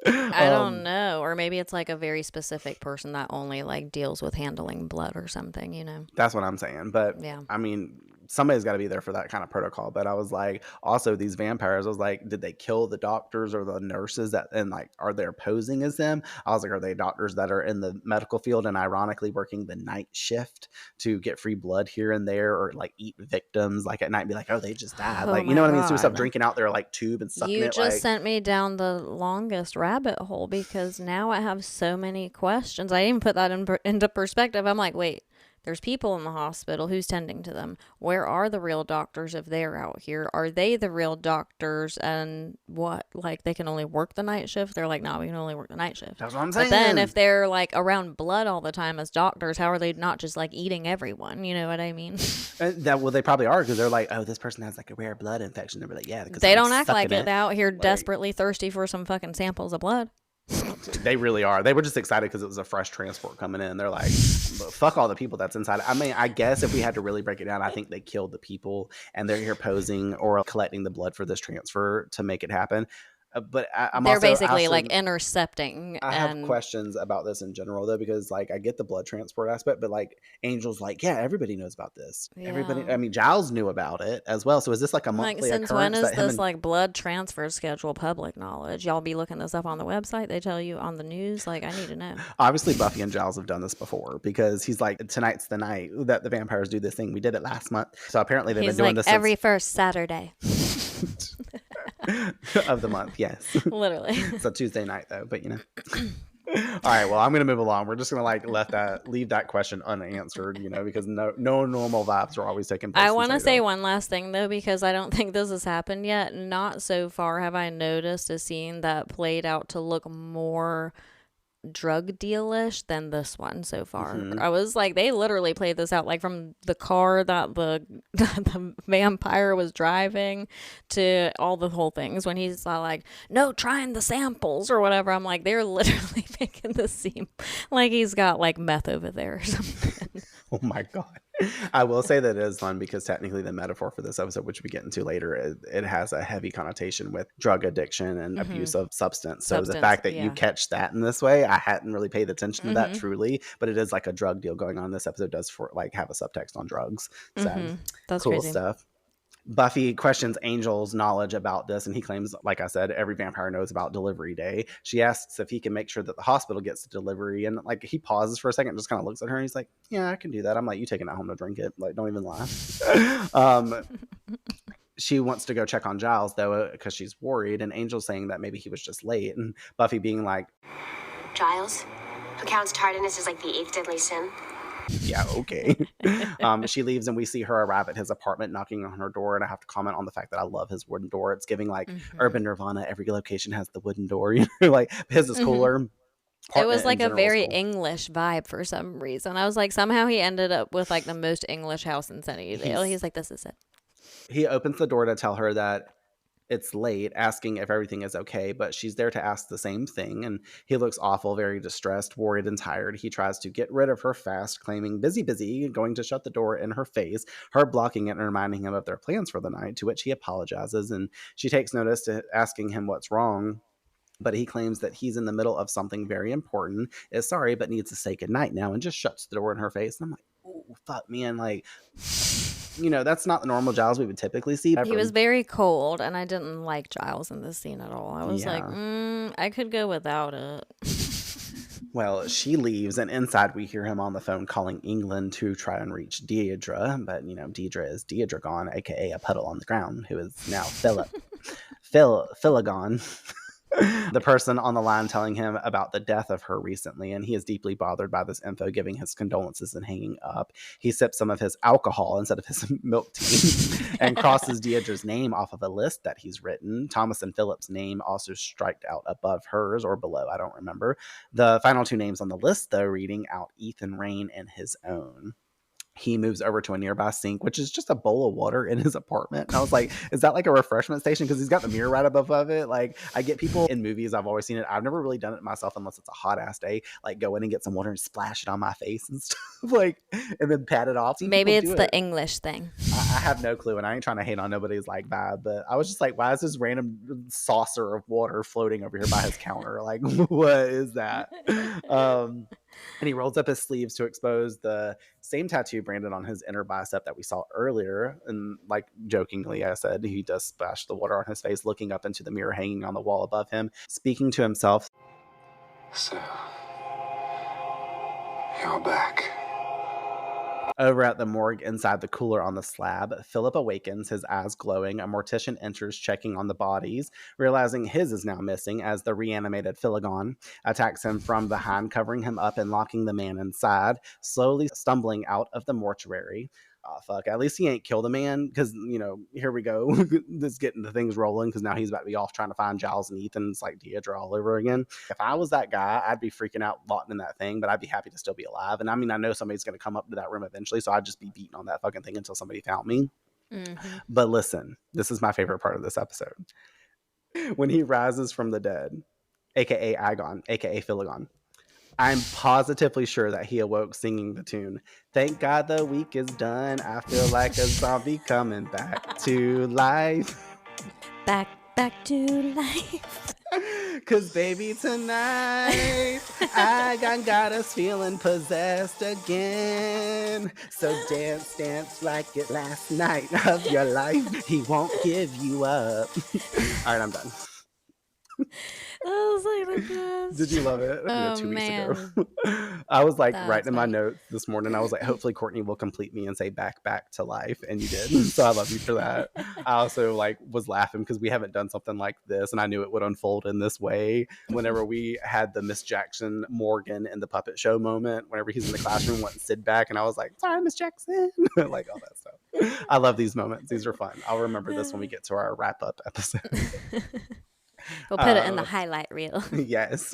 I don't know. Or maybe it's like a very specific person that only like deals with handling blood or something, you know? That's what I'm saying. But Yeah. I mean, somebody's got to be there for that kind of protocol. But I was like, also these vampires, I was like, did they kill the doctors or the nurses that, and like, are they posing as them? I was like, are they doctors that are in the medical field and ironically working the night shift to get free blood here and there, or like eat victims like at night and be like, oh, they just died. Oh Like, you my know what I mean? So stuff God. drinking out their like tube and sucking You it. just Like, sent me down the longest rabbit hole because now I have so many questions. I didn't put that into perspective. I'm like, wait, there's people in the hospital. Who's tending to them? Where are the real doctors if they're out here? Are they the real doctors? And what? Like, they can only work the night shift? They're like, no, we can only work the night shift. that's what I'm saying. But then if they're like around blood all the time as doctors, how are they not just like eating everyone? You know what I mean? Well, they probably are, because they're like, oh, this person has like a rare blood infection. They're like, yeah, because They I'm don't act like sucking it. They're out here desperately thirsty for some fucking samples of blood. They really are. They were just excited because it was a fresh transport coming in. They're like, fuck all the people that's inside. I mean, I guess if we had to really break it down, I think they killed the people and they're here posing or collecting the blood for this transfer to make it happen. But They're basically like intercepting. I have questions about this in general, though, because like I get the blood transport aspect, but like Angel's like, yeah, everybody knows about this. Yeah. Everybody, I mean, Giles knew about it as well. So is this like a monthly Like, since occurrence? when is that him this and- like blood transfer schedule public knowledge? Y'all be looking this up on the website? They tell you on the news? Like, I need to know. Obviously, Buffy and Giles have done this before, because he's like, tonight's the night that the vampires do this thing. We did it last month. So apparently they've He's been doing like, this every first Saturday. of the month. Yes. Literally. It's a Tuesday night though, but you know. All right, well, I'm gonna move along. We're just gonna like leave that question unanswered, you know, because no normal vibes are always taking place. I want to say one last thing though, because I don't think this has happened yet. Not so far have I noticed a scene that played out to look more drug dealish than this one so far. I was like, they literally played this out like from the car that the vampire was driving to all the whole things when he's like, no, trying the samples or whatever. I'm like, they're literally making this seem like he's got like meth over there or something. Oh my God. I will say that it is fun because technically the metaphor for this episode, which we get into later, it has a heavy connotation with drug addiction and abuse of substance. So the fact that you catch that in this way, I hadn't really paid attention to that truly, but it is like a drug deal going on. This episode does for like have a subtext on drugs. So That's cool crazy stuff. Buffy questions Angel's knowledge about this, and he claims, like I said, every vampire knows about delivery day. She asks if he can make sure that the hospital gets the delivery, and like he pauses for a second, just kind of looks at her, and he's like, yeah, I can do that. I'm like, you taking that home to drink it? Like, don't even lie. She wants to go check on Giles, though, because she's worried, and Angel's saying that maybe he was just late, and Buffy being like, Giles, who counts tardiness as like the 8th deadly sin? yeah, okay. She leaves and we see her arrive at his apartment knocking on her door, and I have to comment on the fact that I love his wooden door. It's giving like urban Nirvana. Every location has the wooden door, you know, like his is cooler. It was like a very English vibe for some reason. I was like, somehow he ended up with like the most English house in Sunnydale. He's like, this is it. He opens the door to tell her that it's late, asking if everything is okay, but she's there to ask the same thing, and he looks awful, very distressed, worried, and tired. He tries to get rid of her fast, claiming busy, going to shut the door in her face, her blocking it and reminding him of their plans for the night, to which he apologizes, and she takes notice to asking him what's wrong, but he claims that he's in the middle of something very important, is sorry, but needs to say goodnight now, and just shuts the door in her face. And I'm like, oh, fuck, man, like... You know, that's not the normal Giles we would typically see. He was very cold, and I didn't like Giles in this scene at all. I was like, I could go without it. Well, she leaves, and inside we hear him on the phone calling England to try and reach Deirdre. But, you know, Deirdre is Deirdre gone, a.k.a. a puddle on the ground, who is now Philagon. The person on the line telling him about the death of her recently, and he is deeply bothered by this info, giving his condolences and hanging up. He sips some of his alcohol instead of his milk tea and crosses Deirdre's name off of a list that he's written. Thomas and Philip's name also striked out above hers or below, I don't remember. The final two names on the list, though, reading out Ethan Rain and his own. He moves over to a nearby sink, which is just a bowl of water in his apartment. And I was like, is that like a refreshment station? Because he's got the mirror right above it. Like, I get people in movies, I've always seen it. I've never really done it myself unless it's a hot ass day. Like, go in and get some water and splash it on my face and stuff. Like, and then pat it off. Maybe it's the English thing. have no clue, and I ain't trying to hate on nobody's like vibe, but I was just like, why is this random saucer of water floating over here by his counter? Like, what is that? And he rolls up his sleeves to expose the same tattoo branded on his inner bicep that we saw earlier. And like jokingly, I said, he does splash the water on his face, looking up into the mirror hanging on the wall above him, speaking to himself. So, you're back. Over at the morgue inside the cooler on the slab, Philip awakens, his eyes glowing. A mortician enters, checking on the bodies, realizing his is now missing as the reanimated 𝒉𝒂💏 attacks him from behind, covering him up and locking the man inside, slowly stumbling out of the mortuary. Oh, fuck. At least he ain't killed a man, because, you know, here we go. This getting the things rolling, because now he's about to be off trying to find Giles and Ethan. It's like Deidre all over again. If I was that guy, I'd be freaking out locked in that thing, but I'd be happy to still be alive. And I mean, I know somebody's going to come up to that room eventually, so I'd just be beating on that fucking thing until somebody found me. Mm-hmm. But listen, this is my favorite part of this episode. When he rises from the dead, aka Aegon, aka 𝒉𝒂💏, I'm positively sure that he awoke singing the tune, "Thank God the week is done. I feel like a zombie coming back to life." Back to life. Cause baby, tonight I got us feeling possessed again. So dance like it last night of your life. He won't give you up. All right, I'm done. That was like the best. Did you love it? Oh, 2 weeks man. ago. I was like That's writing in my funny. notes this morning. I was like, hopefully Courtney will complete me and say back to life. And you did. So I love you for that. I also like was laughing because we haven't done something like this. And I knew it would unfold in this way. Whenever we had the Miss Jackson Morgan in the puppet show moment, whenever he's in the classroom wanting Sid back. And I was like, sorry, Miss Jackson. Like all that stuff. I love these moments. These are fun. I'll remember this when we get to our wrap up episode. We'll put it in the highlight reel. Yes.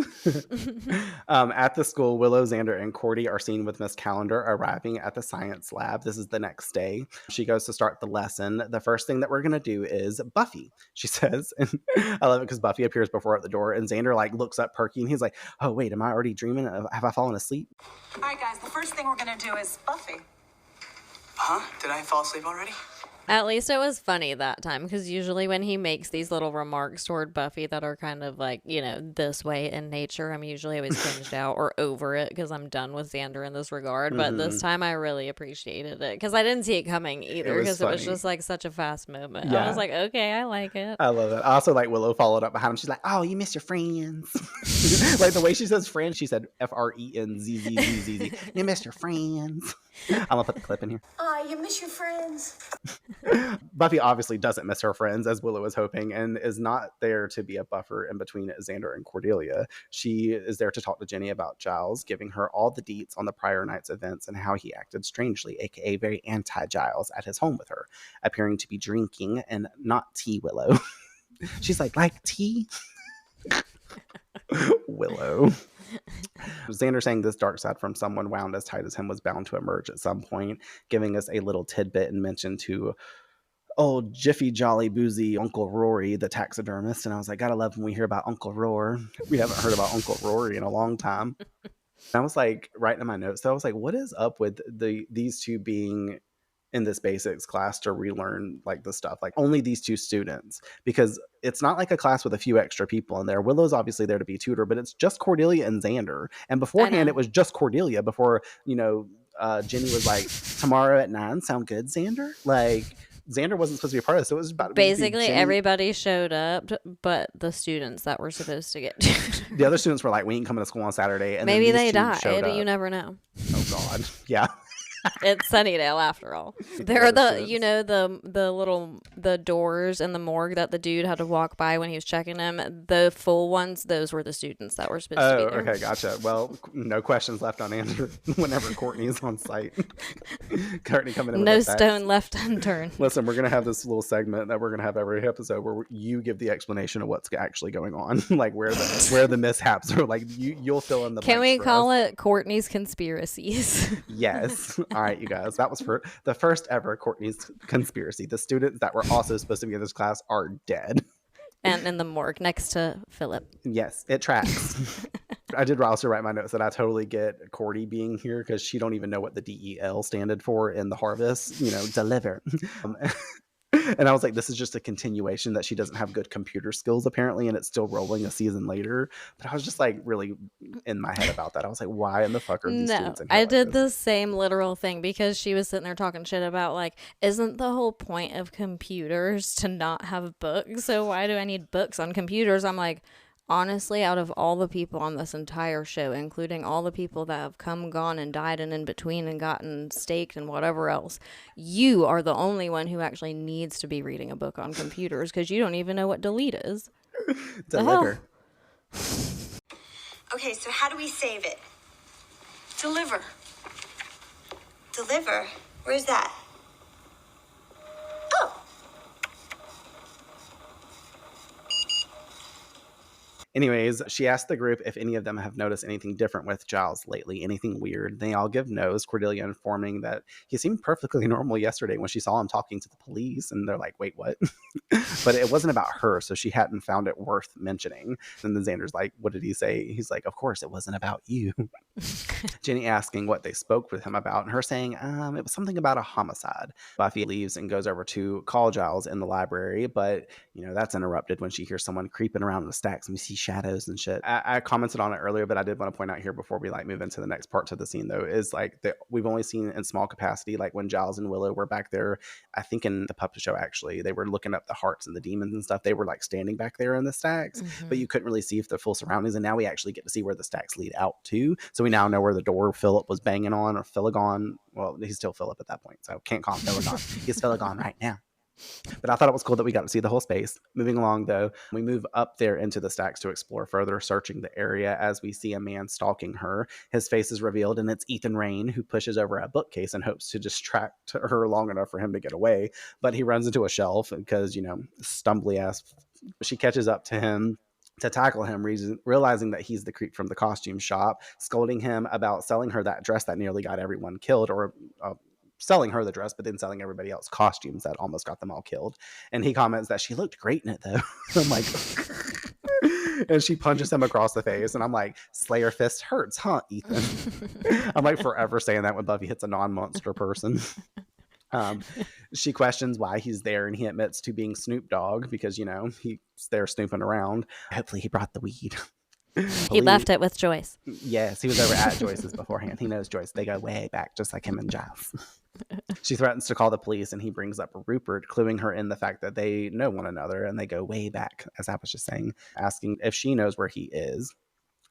At the school, Willow, Xander, and Cordy are seen with Miss Calendar arriving at the science lab. This is the next day. She goes to start the lesson. The first thing that we're going to do is Buffy, she says. And I love it because Buffy appears before her at the door, and Xander like looks up perky, and he's like, oh, wait, am I already dreaming? Have I fallen asleep? All right, guys, the first thing we're going to do is Buffy. Huh? Did I fall asleep already? At least it was funny that time, because usually when he makes these little remarks toward Buffy that are kind of like, you know, this way in nature, I'm usually always cringed out or over it because I'm done with Xander in this regard. But this time I really appreciated it because I didn't see it coming either, because it was just like such a fast moment. Yeah. I was like, okay, I like it. I love it. I also like Willow followed up behind him. She's like, oh, you miss your friends. Like the way she says friends, she said FRENZZZZ. You miss your friends. I'm going to put the clip in here. Oh, you miss your friends. Buffy obviously doesn't miss her friends, as Willow is hoping, and is not there to be a buffer in between Xander and Cordelia. She is there to talk to Jenny about Giles, giving her all the deets on the prior night's events and how he acted strangely, aka very anti-Giles, at his home with her, appearing to be drinking and not tea, Willow. She's like tea? Willow. Xander saying this dark side from someone wound as tight as him was bound to emerge at some point, giving us a little tidbit and mention to old Jiffy Jolly Boozy Uncle Rory, the taxidermist. And I was like, gotta love when we hear about Uncle Roar. We haven't heard about Uncle Rory in a long time. And I was like writing in my notes, so I was like, what is up with these two being in this basics class to relearn like the stuff, like only these two students, because it's not like a class with a few extra people in there. Willow's obviously there to be tutor, but it's just Cordelia and Xander. And beforehand it was just Cordelia before, you know, Jenny was like, tomorrow at 9 sound good, Xander? Like Xander wasn't supposed to be a part of this. So it was about basically everybody showed up but the students that were supposed to get the other students were like, we ain't coming to school on Saturday, and maybe then they died. You never know. Oh god. Yeah. It's Sunnydale after all. There are the doors in the morgue that the dude had to walk by when he was checking them. The full ones, those were the students that were supposed to be there. Okay, gotcha. Well, no questions left unanswered whenever Courtney is on site. Courtney coming in with no the facts. stone left unturned. Listen, we're gonna have this little segment that we're gonna have every episode where you give the explanation of what's actually going on, like where the mishaps are. Like you'll fill in the. Can we call it Courtney's conspiracies? Yes. All right, you guys. That was for the first ever Courtney's conspiracy. The students that were also supposed to be in this class are dead. And in the morgue next to Philip. Yes, it tracks. I did also write my notes that I totally get Cordy being here because she don't even know what the DEL standed for in the harvest, deliver. And I was like, this is just a continuation that she doesn't have good computer skills apparently, and it's still rolling a season later. But I was just like really in my head about that. I was like, why in the fuck are these No, students in here I like did this? the same literal thing because she was sitting there talking shit about like, isn't the whole point of computers to not have books? So why do I need books on computers? I'm like, honestly, out of all the people on this entire show, including all the people that have come, gone, and died and in between and gotten staked and whatever else, you are the only one who actually needs to be reading a book on computers because you don't even know what delete is. Deliver. Okay, so how do we save it? Deliver. Deliver? Where's that? Oh. Anyways, she asked the group if any of them have noticed anything different with Giles lately, anything weird. They all give no's, Cordelia informing that he seemed perfectly normal yesterday when she saw him talking to the police, and they're like, wait, what? But it wasn't about her, so she hadn't found it worth mentioning. And then Xander's like, what did he say? He's like, of course, it wasn't about you. Jenny asking what they spoke with him about, and her saying it was something about a homicide. Buffy leaves and goes over to call Giles in the library, but that's interrupted when she hears someone creeping around the stacks and we see shadows and shit. I commented on it earlier, but I did want to point out here before we move into the next part to the scene though, is like that we've only seen in small capacity, like when Giles and Willow were back there, I think in the puppet show actually, they were looking up the hearts and the demons and stuff. They were like standing back there in the stacks, but you couldn't really see if the full surroundings, and now we actually get to see where the stacks lead out to. So we now know where the door Philip was banging on, or Philagon. Well, he's still Philip at that point, so can't call him Philagon. He's Philagon right now. But I thought it was cool that we got to see the whole space. Moving along, though, we move up there into the stacks to explore further, searching the area as we see a man stalking her. His face is revealed, and it's Ethan Rayne, who pushes over a bookcase and hopes to distract her long enough for him to get away. But he runs into a shelf because, stumbly ass. She catches up to him to tackle him, realizing that he's the creep from the costume shop, scolding him about selling her that dress that nearly got everyone killed, or selling her the dress, but then selling everybody else costumes that almost got them all killed. And he comments that she looked great in it, though. I'm like, and she punches him across the face, and I'm like, Slayer fist hurts, huh, Ethan? I'm like forever saying that when Buffy hits a non-monster person. She questions why he's there, and he admits to being Snoop Dogg because, he's there snooping around. Hopefully he brought the weed. He left it with Joyce. Yes, he was over at Joyce's beforehand. He knows Joyce. They go way back, just like him and Giles. She threatens to call the police, and he brings up Rupert, cluing her in the fact that they know one another, and they go way back, as I was just saying, asking if she knows where he is.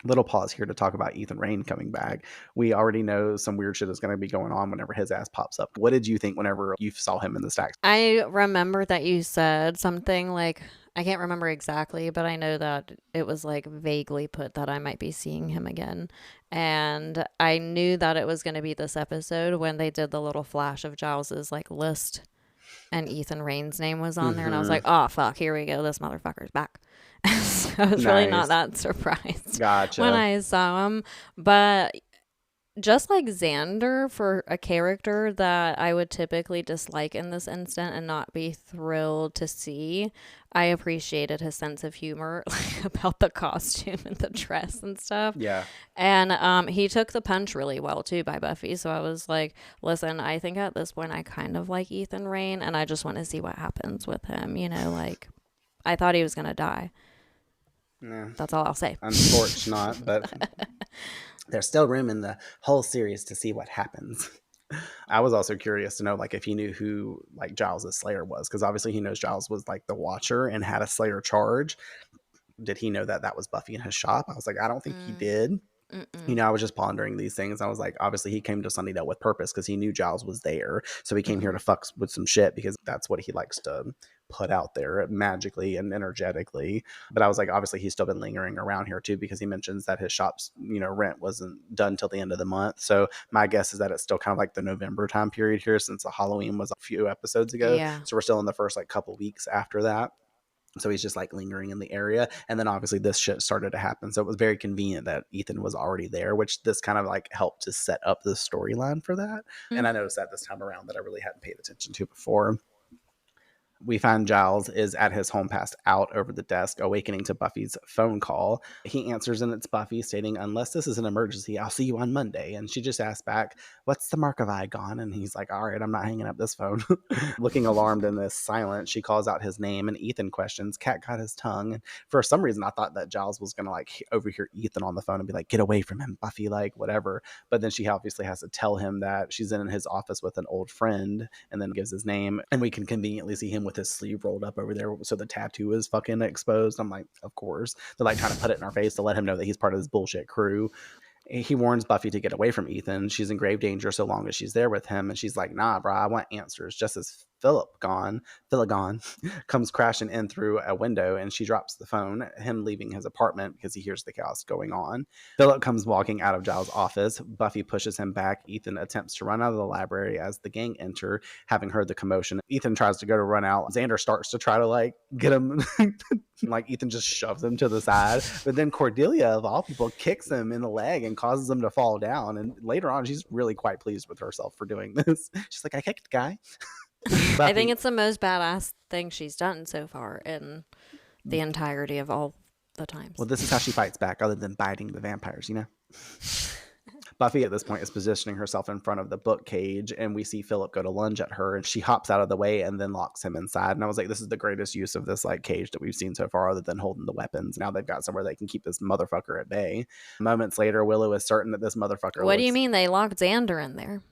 Little pause here to talk about Ethan Rayne coming back. We already know some weird shit is going to be going on whenever his ass pops up. What did you think whenever you saw him in the stacks? I remember that you said something like, I can't remember exactly, but I know that it was like vaguely put that I might be seeing him again. And I knew that it was going to be this episode when they did the little flash of Giles's like list and Ethan Rayne's name was on there. And I was like, oh, fuck, here we go. This motherfucker's back. So I was really not that surprised when I saw him. But just like Xander, for a character that I would typically dislike in this instant and not be thrilled to see, I appreciated his sense of humor about the costume and the dress and stuff. Yeah. And he took the punch really well too by Buffy. So I was like, listen, I think at this point I kind of like Ethan Rayne, and I just want to see what happens with him. Like I thought he was going to die. Yeah. That's all I'll say. Unfortunate, but there's still room in the whole series to see what happens. I was also curious to know, like, if he knew who, like, Giles' Slayer was, because obviously he knows Giles was, like, the Watcher and had a Slayer charge. Did he know that that was Buffy in his shop? I was like, I don't think he did. I was just pondering these things. I was like, obviously he came to Sunnydale with purpose because he knew Giles was there. So he came here to fuck with some shit because that's what he likes to put out there magically and energetically. But I was like, obviously he's still been lingering around here too, because he mentions that his shop's, rent wasn't done till the end of the month. So my guess is that it's still kind of like the November time period here, since the Halloween was a few episodes ago. Yeah. So we're still in the first like couple weeks after that. So he's just like lingering in the area. And then obviously this shit started to happen. So it was very convenient that Ethan was already there, which this kind of like helped to set up the storyline for that. And I noticed that this time around that I really hadn't paid attention to before. We find Giles is at his home passed out over the desk, awakening to Buffy's phone call. He answers and it's Buffy stating, unless this is an emergency, I'll see you on Monday. And she just asks back, what's the 𝒟𝒂𝒏 gone? And he's like, all right, I'm not hanging up this phone. Looking alarmed in this silence, she calls out his name and Ethan questions, cat got his tongue. And for some reason, I thought that Giles was going to like overhear Ethan on the phone and be like, get away from him, Buffy, like whatever. But then she obviously has to tell him that she's in his office with an old friend and then gives his name. And we can conveniently see him with his sleeve rolled up over there. So the tattoo is fucking exposed. I'm like, of course. They're like trying to put it in our face to let him know that he's part of this bullshit crew. He warns Buffy to get away from Ethan. She's in grave danger so long as she's there with him. And she's like, nah, bro, I want answers. Just as Philip comes crashing in through a window and she drops the phone, him leaving his apartment because he hears the chaos going on. Philip comes walking out of Giles' office. Buffy pushes him back. Ethan attempts to run out of the library as the gang enter, having heard the commotion. Ethan tries to go to run out. Xander starts to try to like get him. Like Ethan just shoves him to the side. But then Cordelia, of all people, kicks him in the leg and causes him to fall down. And later on, she's really quite pleased with herself for doing this. She's like, I kicked the guy. I think it's the most badass thing she's done so far in the entirety of all the times. Well, this is how she fights back, other than biting the vampires, you know? Buffy at this point is positioning herself in front of the book cage, and we see Philip go to lunge at her, and she hops out of the way and then locks him inside. And I was like, this is the greatest use of this like cage that we've seen so far, other than holding the weapons. Now they've got somewhere they can keep this motherfucker at bay. Moments later, Willow is certain that this motherfucker What do you mean they locked Xander in there?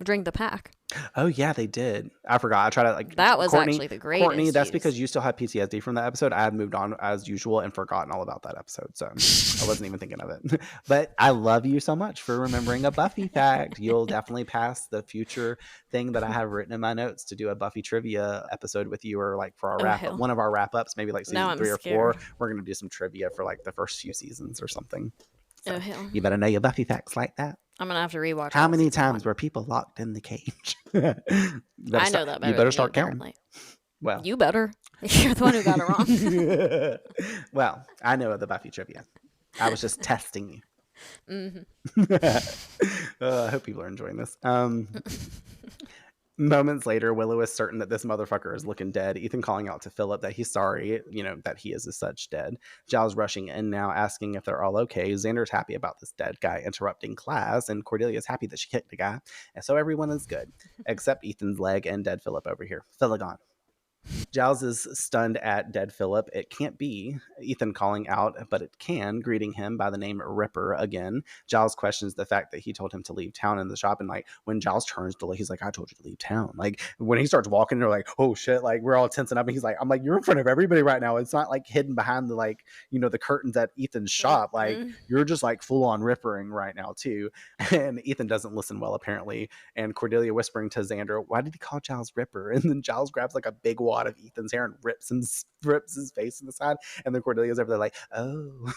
Drink the pack. Oh yeah, they did. I forgot. I tried to like that was actually the greatest. Courtney, that's use. because you still had PTSD from that episode. I had moved on as usual and forgotten all about that episode, so I wasn't even thinking of it. But I love you so much for remembering a Buffy fact. You'll definitely pass the future thing that I have written in my notes to do a Buffy trivia episode with you, or like for our one of our wrap ups, maybe like season 3 or 4. We're gonna do some trivia for like the first few seasons or something. So you better know your Buffy facts like that. I'm gonna have to rewatch. How many times were people locked in the cage? I know that better. You better start counting. Apparently. Well, you better. You're the one who got it wrong. Well, I know the Buffy trivia. I was just testing you. I hope people are enjoying this. Moments later, Willow is certain that this motherfucker is looking dead. Ethan calling out to Philip that he's sorry, that he is as such dead. Giles rushing in now, asking if they're all okay. Xander's happy about this dead guy interrupting class, and Cordelia's happy that she kicked the guy. And so everyone is good, except Ethan's leg and dead Philip over here. Philip gone. Giles is stunned at dead Philip. It can't be. Ethan calling out, but it can, greeting him by the name Ripper again. Giles questions the fact that he told him to leave town in the shop, and like when Giles turns to look, he's like, I told you to leave town. Like when he starts walking, they're like, oh shit, like we're all tensing up, and he's like, I'm like, you're in front of everybody right now. It's not like hidden behind the like, the curtains at Ethan's shop. Like you're just like full on rippering right now too. And Ethan doesn't listen well apparently. And Cordelia whispering to Xander, why did he call Giles Ripper? And then Giles grabs like a big wad of Ethan's hair and rips his face in the side, and then Cordelia's over there like, oh.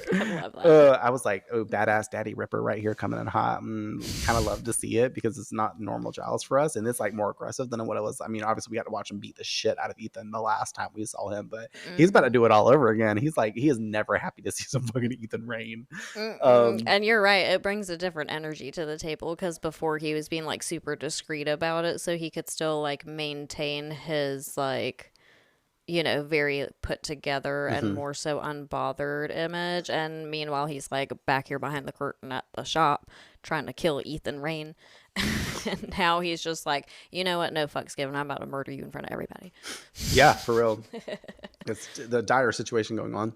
I love that. I was like, oh, badass daddy Ripper right here coming in hot. Kind of love to see it because it's not normal Giles for us, and it's like more aggressive than what it was. I mean, obviously we got to watch him beat the shit out of Ethan the last time we saw him, but he's about to do it all over again. He's like, he is never happy to see some fucking Ethan Rain. And you're right, it brings a different energy to the table, because before he was being like super discreet about it, so he could still like maintain his like, very put together and more so unbothered image. And meanwhile, he's like back here behind the curtain at the shop trying to kill Ethan Rain. And now he's just like, you know what? No fucks given. I'm about to murder you in front of everybody. Yeah, for real. It's the dire situation going on.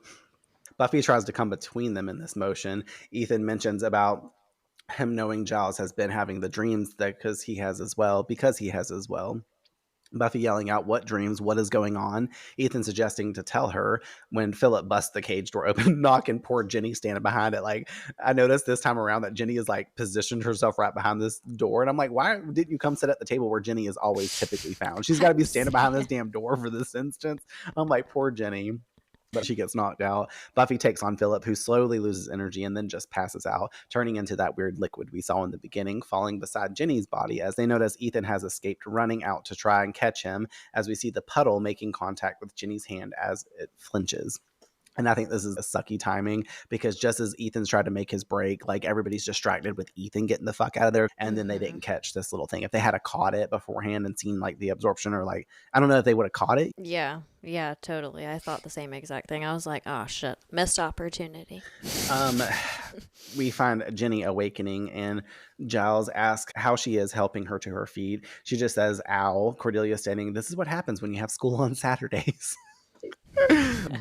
Buffy tries to come between them in this motion. Ethan mentions about him knowing Giles has been having the dreams because he has as well. Buffy yelling out, what dreams? What is going on? Ethan suggesting to tell her when Philip busts the cage door open, knocking poor Jenny standing behind it. Like, I noticed this time around that Jenny is like positioned herself right behind this door. And I'm like, why didn't you come sit at the table where Jenny is always typically found? She's got to be standing behind this damn door for this instance. I'm like, poor Jenny. But she gets knocked out. Buffy takes on Philip, who slowly loses energy and then just passes out, turning into that weird liquid we saw in the beginning, falling beside Jenny's body as they notice Ethan has escaped, running out to try and catch him, as we see the puddle making contact with Jenny's hand as it flinches. And I think this is a sucky timing because just as Ethan's tried to make his break, like everybody's distracted with Ethan getting the fuck out of there. And then they didn't catch this little thing. If they had caught it beforehand and seen like the absorption or like, I don't know if they would have caught it. Yeah. Yeah, totally. I thought the same exact thing. I was like, oh shit, missed opportunity. We find Jenny awakening and Giles asks how she is helping her to her feet. She just says, ow. Cordelia stating, this is what happens when you have school on Saturdays.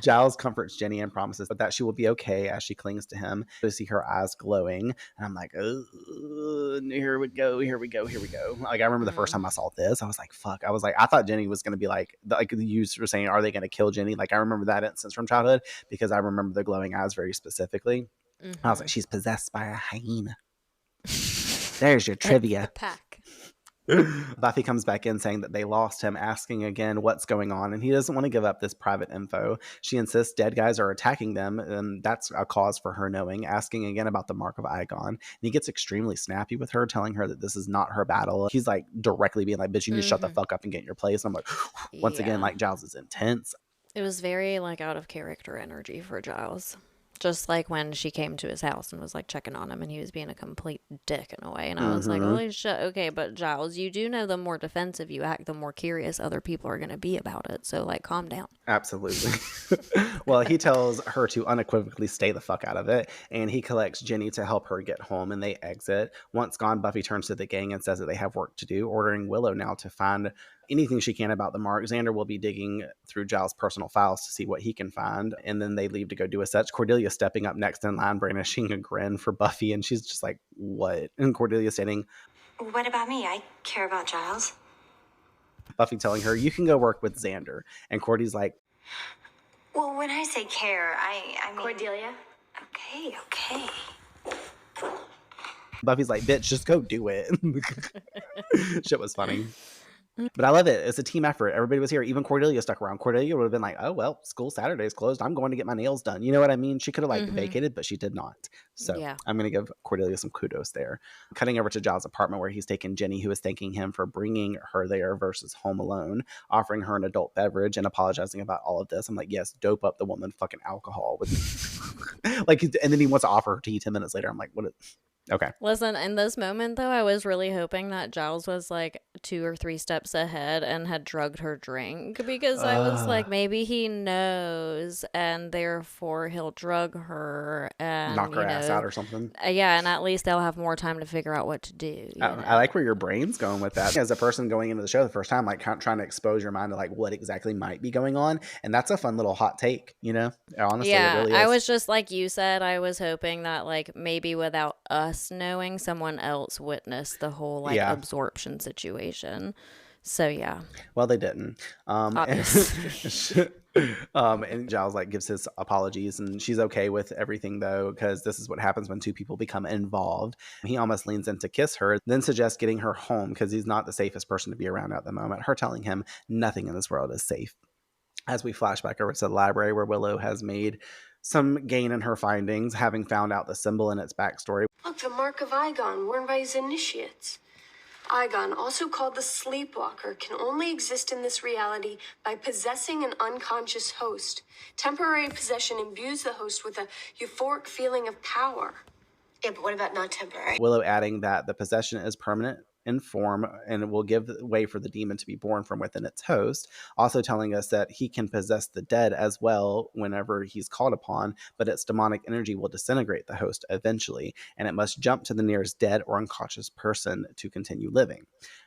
Giles comforts Jenny and promises that she will be okay as she clings to him. To see her eyes glowing, and I'm like, oh, here we go. Like I remember the first time I saw this, I was like, fuck. I thought Jenny was gonna be like you were saying, are they gonna kill Jenny? Like I remember that instance from childhood because I remember the glowing eyes very specifically. I was like, she's possessed by a hyena. There's your trivia. The pack. Buffy comes back in saying that they lost him, asking again what's going on, and he doesn't want to give up this private info. She insists dead guys are attacking them, and that's a cause for her knowing, asking again about the mark of 𝒂𝒗. And he gets extremely snappy with her, telling her that this is not her battle. He's like directly being like, bitch, you need to shut the fuck up and get in your place. And I'm like, once again, like Giles is intense. It was very like out of character energy for Giles. Just like when she came to his house and was like checking on him and he was being a complete dick in a way. And I was like, holy shit. Okay, but Giles, you do know the more defensive you act, the more curious other people are going to be about it. So like, calm down. Absolutely. Well, he tells her to unequivocally stay the fuck out of it. And he collects Jenny to help her get home and they exit. Once gone, Buffy turns to the gang and says that they have work to do, ordering Willow now to find anything she can about the mark. Xander will be digging through Giles' personal files to see what he can find. And then they leave to go do a search. Cordelia stepping up next in line, brandishing a grin for Buffy. And she's just like, what? And Cordelia stating, What about me? I care about Giles. Buffy telling her, you can go work with Xander. And Cordy's like, Well, when I say care, I mean... Cordelia? Okay. Buffy's like, bitch, just go do it. Shit was funny. But I love it. It's a team effort. Everybody was here. Even Cordelia stuck around. Cordelia would have been like, oh, well, school Saturday's closed. I'm going to get my nails done. You know what I mean? She could have like vacated, but she did not. So yeah. I'm going to give Cordelia some kudos there. Cutting over to Giles' apartment where he's taken Jenny, who is thanking him for bringing her there versus home alone, offering her an adult beverage and apologizing about all of this. I'm like, yes, dope up the woman fucking alcohol. With like, and then he wants to offer her tea 10 minutes later. I'm like, what? Okay. Listen, in this moment, though, I was really hoping that Giles was like 2 or 3 steps ahead and had drugged her drink because I was like, maybe he knows and therefore he'll drug her and knock her ass out or something. Yeah, and at least they'll have more time to figure out what to do. I like where your brain's going with that. As a person going into the show the first time, like trying to expose your mind to like what exactly might be going on. And that's a fun little hot take, you know? Honestly, yeah, it really is. I was just like you said, I was hoping that like maybe without us knowing, someone else witnessed the whole like absorption situation. So yeah. Well, they didn't. Obviously. And Giles like gives his apologies and she's okay with everything though, because this is what happens when 2 people become involved. He almost leans in to kiss her, then suggests getting her home because he's not the safest person to be around at the moment. Her telling him nothing in this world is safe. As we flash back over to the library where Willow has made some gain in her findings, having found out the symbol and its backstory. Look, the mark of 𝒂𝒗 worn by his initiates. 𝒂𝒗, also called the Sleepwalker, can only exist in this reality by possessing an unconscious host. Temporary possession imbues the host with a euphoric feeling of power. Yeah, but what about not temporary? Willow adding that the possession is permanent in form and it will give way for the demon to be born from within its host. Also telling us that he can possess the dead as well whenever he's called upon, but its demonic energy will disintegrate the host eventually, and it must jump to the nearest dead or unconscious person to continue living.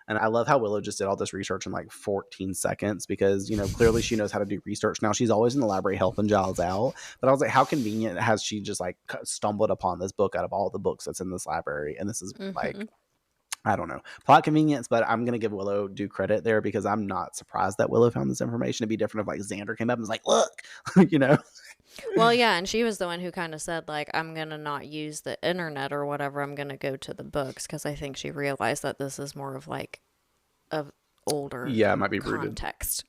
And I love how Willow just did all this research in like 14 seconds because, you know, clearly she knows how to do research. Now she's always in the library helping Giles out. But I was like, how convenient has she just like stumbled upon this book out of all the books that's in this library? And this is like, I don't know, plot convenience, but I'm going to give Willow due credit there because I'm not surprised that Willow found this information. It'd be different if like Xander came up and was like, look, you know? Well, yeah, and she was the one who kind of said, like, I'm going to not use the internet or whatever. I'm going to go to the books because I think she realized that this is more of like older Yeah, it might be rooted. context.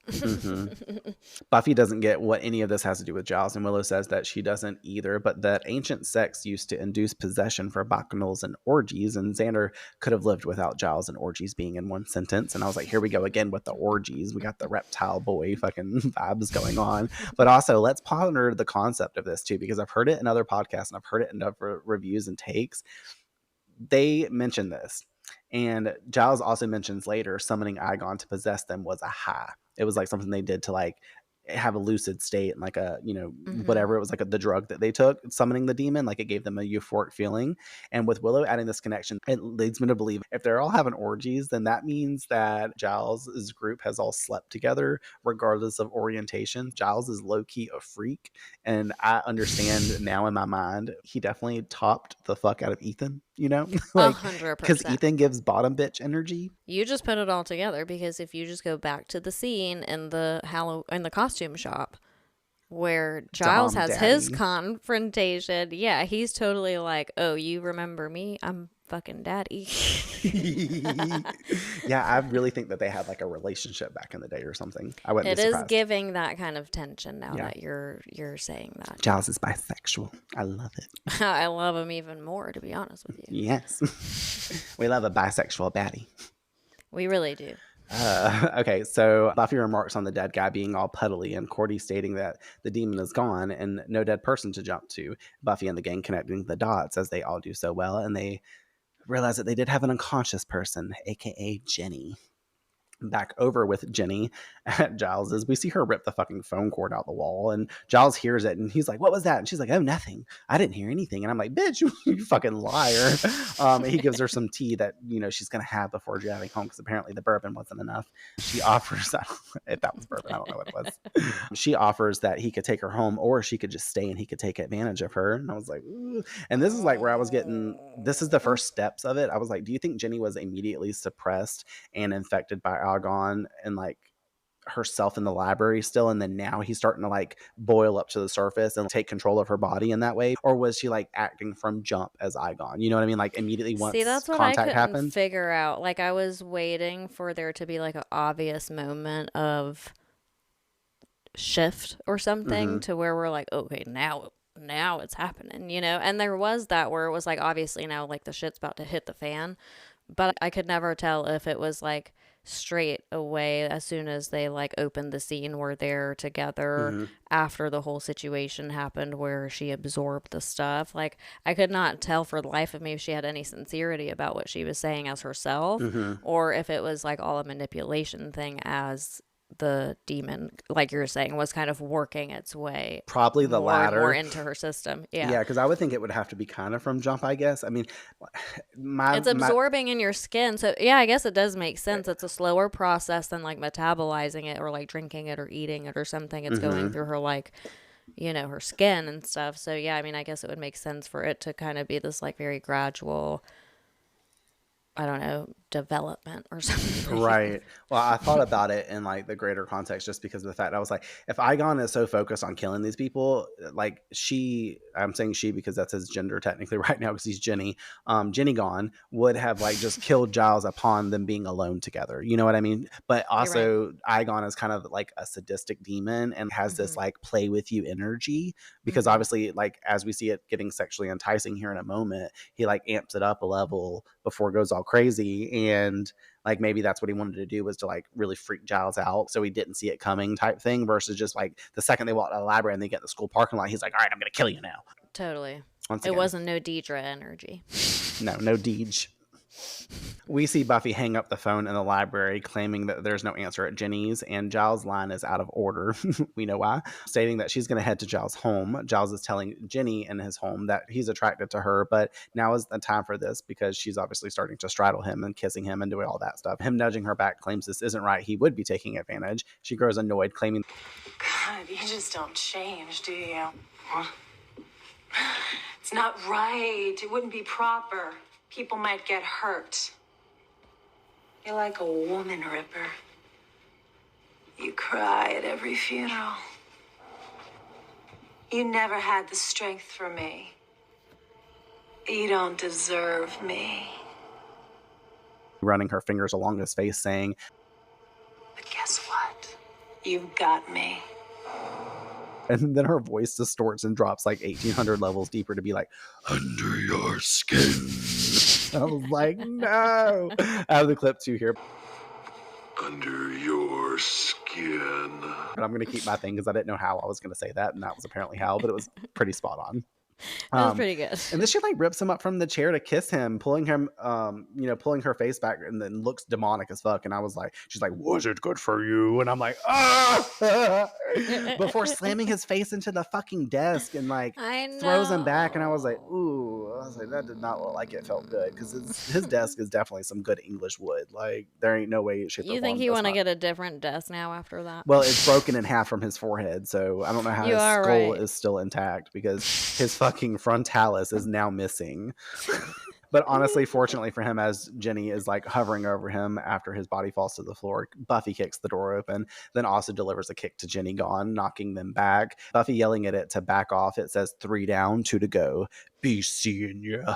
Buffy doesn't get what any of this has to do with Giles, and Willow says that she doesn't either, but that ancient sects used to induce possession for bacchanals and orgies, and Xander could have lived without Giles and orgies being in one sentence. And I was like, here we go again with the orgies. We got the reptile boy fucking vibes going on. But also, let's ponder the concept of this too, because I've heard it in other podcasts and I've heard it in other reviews and takes. They mention this. And Giles also mentions later summoning Aegon to possess them was a high. It was like something they did to like have a lucid state and like a, whatever. It was like the drug that they took, summoning the demon, like it gave them a euphoric feeling. And with Willow adding this connection, it leads me to believe if they're all having orgies, then that means that Giles' group has all slept together regardless of orientation. Giles is low-key a freak. And I understand now in my mind, he definitely topped the fuck out of Ethan, like 100%. Because Ethan gives bottom bitch energy. You just put it all together, because if you just go back to the scene in the costume shop where Giles has his confrontation, yeah, he's totally like, oh, you remember me? I'm fucking daddy. Yeah, I really think that they had like a relationship back in the day or something. I wouldn't be surprised. It is giving that kind of tension now that you're saying that. Giles is bisexual. I love it. I love him even more, to be honest with you. Yes. We love a bisexual baddie. We really do. Okay, so Buffy remarks on the dead guy being all puddly and Cordy stating that the demon is gone and no dead person to jump to. Buffy and the gang connecting the dots as they all do so well, and they realize that they did have an unconscious person, aka Jenny. Back over with Jenny at Giles's, we see her rip the fucking phone cord out the wall, and Giles hears it and he's like, what was that? And she's like, oh, nothing, I didn't hear anything. And I'm like, bitch, you fucking liar. He gives her some tea that she's gonna have before driving home, because apparently the bourbon wasn't enough. She offers if that was bourbon, I don't know what it was. She offers that he could take her home, or she could just stay and he could take advantage of her. And I was like, ooh. And this is like where I was getting, this is the first steps of it. I was like, do you think Jenny was immediately suppressed and infected by Aegon and like herself in the library still, and then now he's starting to like boil up to the surface and take control of her body in that way? Or was she like acting from jump as Aegon? You know what I mean? Like immediately once that's what contact I couldn't happened. Figure out. Like I was waiting for there to be like an obvious moment of shift or something to where we're like, okay, now it's happening, and there was that where it was like, obviously now like the shit's about to hit the fan, but I could never tell if it was like straight away as soon as they like opened the scene where they're together after the whole situation happened where she absorbed the stuff. Like I could not tell for the life of me if she had any sincerity about what she was saying as herself, or if it was like all a manipulation thing as the demon, like you're saying, was kind of working its way probably the latter, more into her system. Yeah, because I would think it would have to be kind of from jump, I guess. I mean, it's absorbing in your skin, so yeah, I guess it does make sense. It's a slower process than like metabolizing it or like drinking it or eating it or something. It's going through her like her skin and stuff. So yeah, I mean, I guess it would make sense for it to kind of be this like very gradual, I don't know, development or something. Right. Well, I thought about it in like the greater context, just because of the fact I was like, if Aegon is so focused on killing these people, like I'm saying she because that's his gender technically right now because he's Jenny. Jenny gone would have like just killed Giles upon them being alone together. You know what I mean? But also Aegon is kind of like a sadistic demon and has this like play with you energy, because obviously like as we see it getting sexually enticing here in a moment, he like amps it up a level before it goes all crazy. And like maybe that's what he wanted to do, was to like really freak Giles out so he didn't see it coming type thing, versus just like the second they walk out of the library and they get the school parking lot, he's like, all right, I'm gonna kill you now. Totally. Once it again, wasn't no Deidre energy. No Deej. We see Buffy hang up the phone in the library, claiming that there's no answer at Jenny's, and Giles' line is out of order. We know why. Stating that she's going to head to Giles' home. Giles is telling Jenny in his home that he's attracted to her, but now is the time for this, because she's obviously starting to straddle him and kissing him and doing all that stuff. Him nudging her back claims this isn't right. He would be taking advantage. She grows annoyed, claiming, God, you just don't change, do you? What? It's not right. It wouldn't be proper. People might get hurt. You're like a woman, Ripper. You cry at every funeral. You never had the strength for me. You don't deserve me. running her fingers along his face, saying, You've got me. And then her voice distorts and drops like 1,800 levels deeper to be like, under your skin. I was like, no. I have the clip too here. Under your skin. But I'm going to keep my thing because I didn't know how I was going to say that. And that was apparently how, but it was pretty spot on. That was pretty good. And then she like rips him up from the chair to kiss him, pulling him, pulling her face back, and then looks demonic as fuck. And I was like, she's like, was it good for you? And I'm like, ah! Before slamming his face into the fucking desk and like throws him back. And I was like, ooh, I was like, that did not look like it felt good because his desk is definitely some good English wood. Like there ain't no way shape You think he want to get a different desk now after that? Well, it's broken in half from his forehead, so I don't know how his skull is still intact because his fucking frontalis is now missing. But honestly, fortunately for him, as Jenny is like hovering over him after his body falls to the floor, Buffy kicks the door open, then also delivers a kick to Jenny gone, knocking them back. Buffy yelling at it to back off. It says 3 down, 2 to go. Be seeing ya.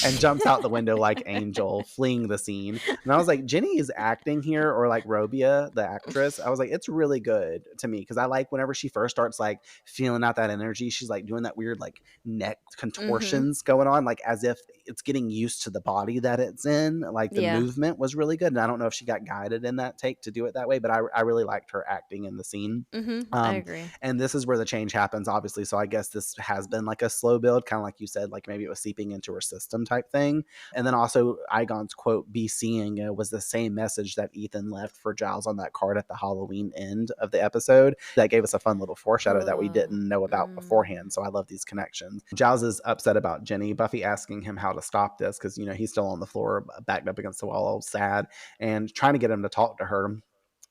And jumps out the window like Angel, fleeing the scene. And I was like, Jenny is acting here, or like Robia, the actress. I was like, it's really good to me because I like whenever she first starts like feeling out that energy, she's like doing that weird like neck contortions going on, like as if it's getting used to the body that it's in. Like the movement was really good. And I don't know if she got guided in that take to do it that way, but I really liked her acting in the scene. I agree. And this is where the change happens, obviously. So I guess this has been like a slow build, kind of like you said, like maybe it was seeping into her system type thing. And then also Igon's quote, be seeing was the same message that Ethan left for Giles on that card at the Halloween end of the episode. That gave us a fun little foreshadow that we didn't know about beforehand. So I love these connections. Giles is upset about Jenny. Buffy asking him how to stop this because, you know, he's still on the floor, backed up against the wall, all sad, and trying to get him to talk to her.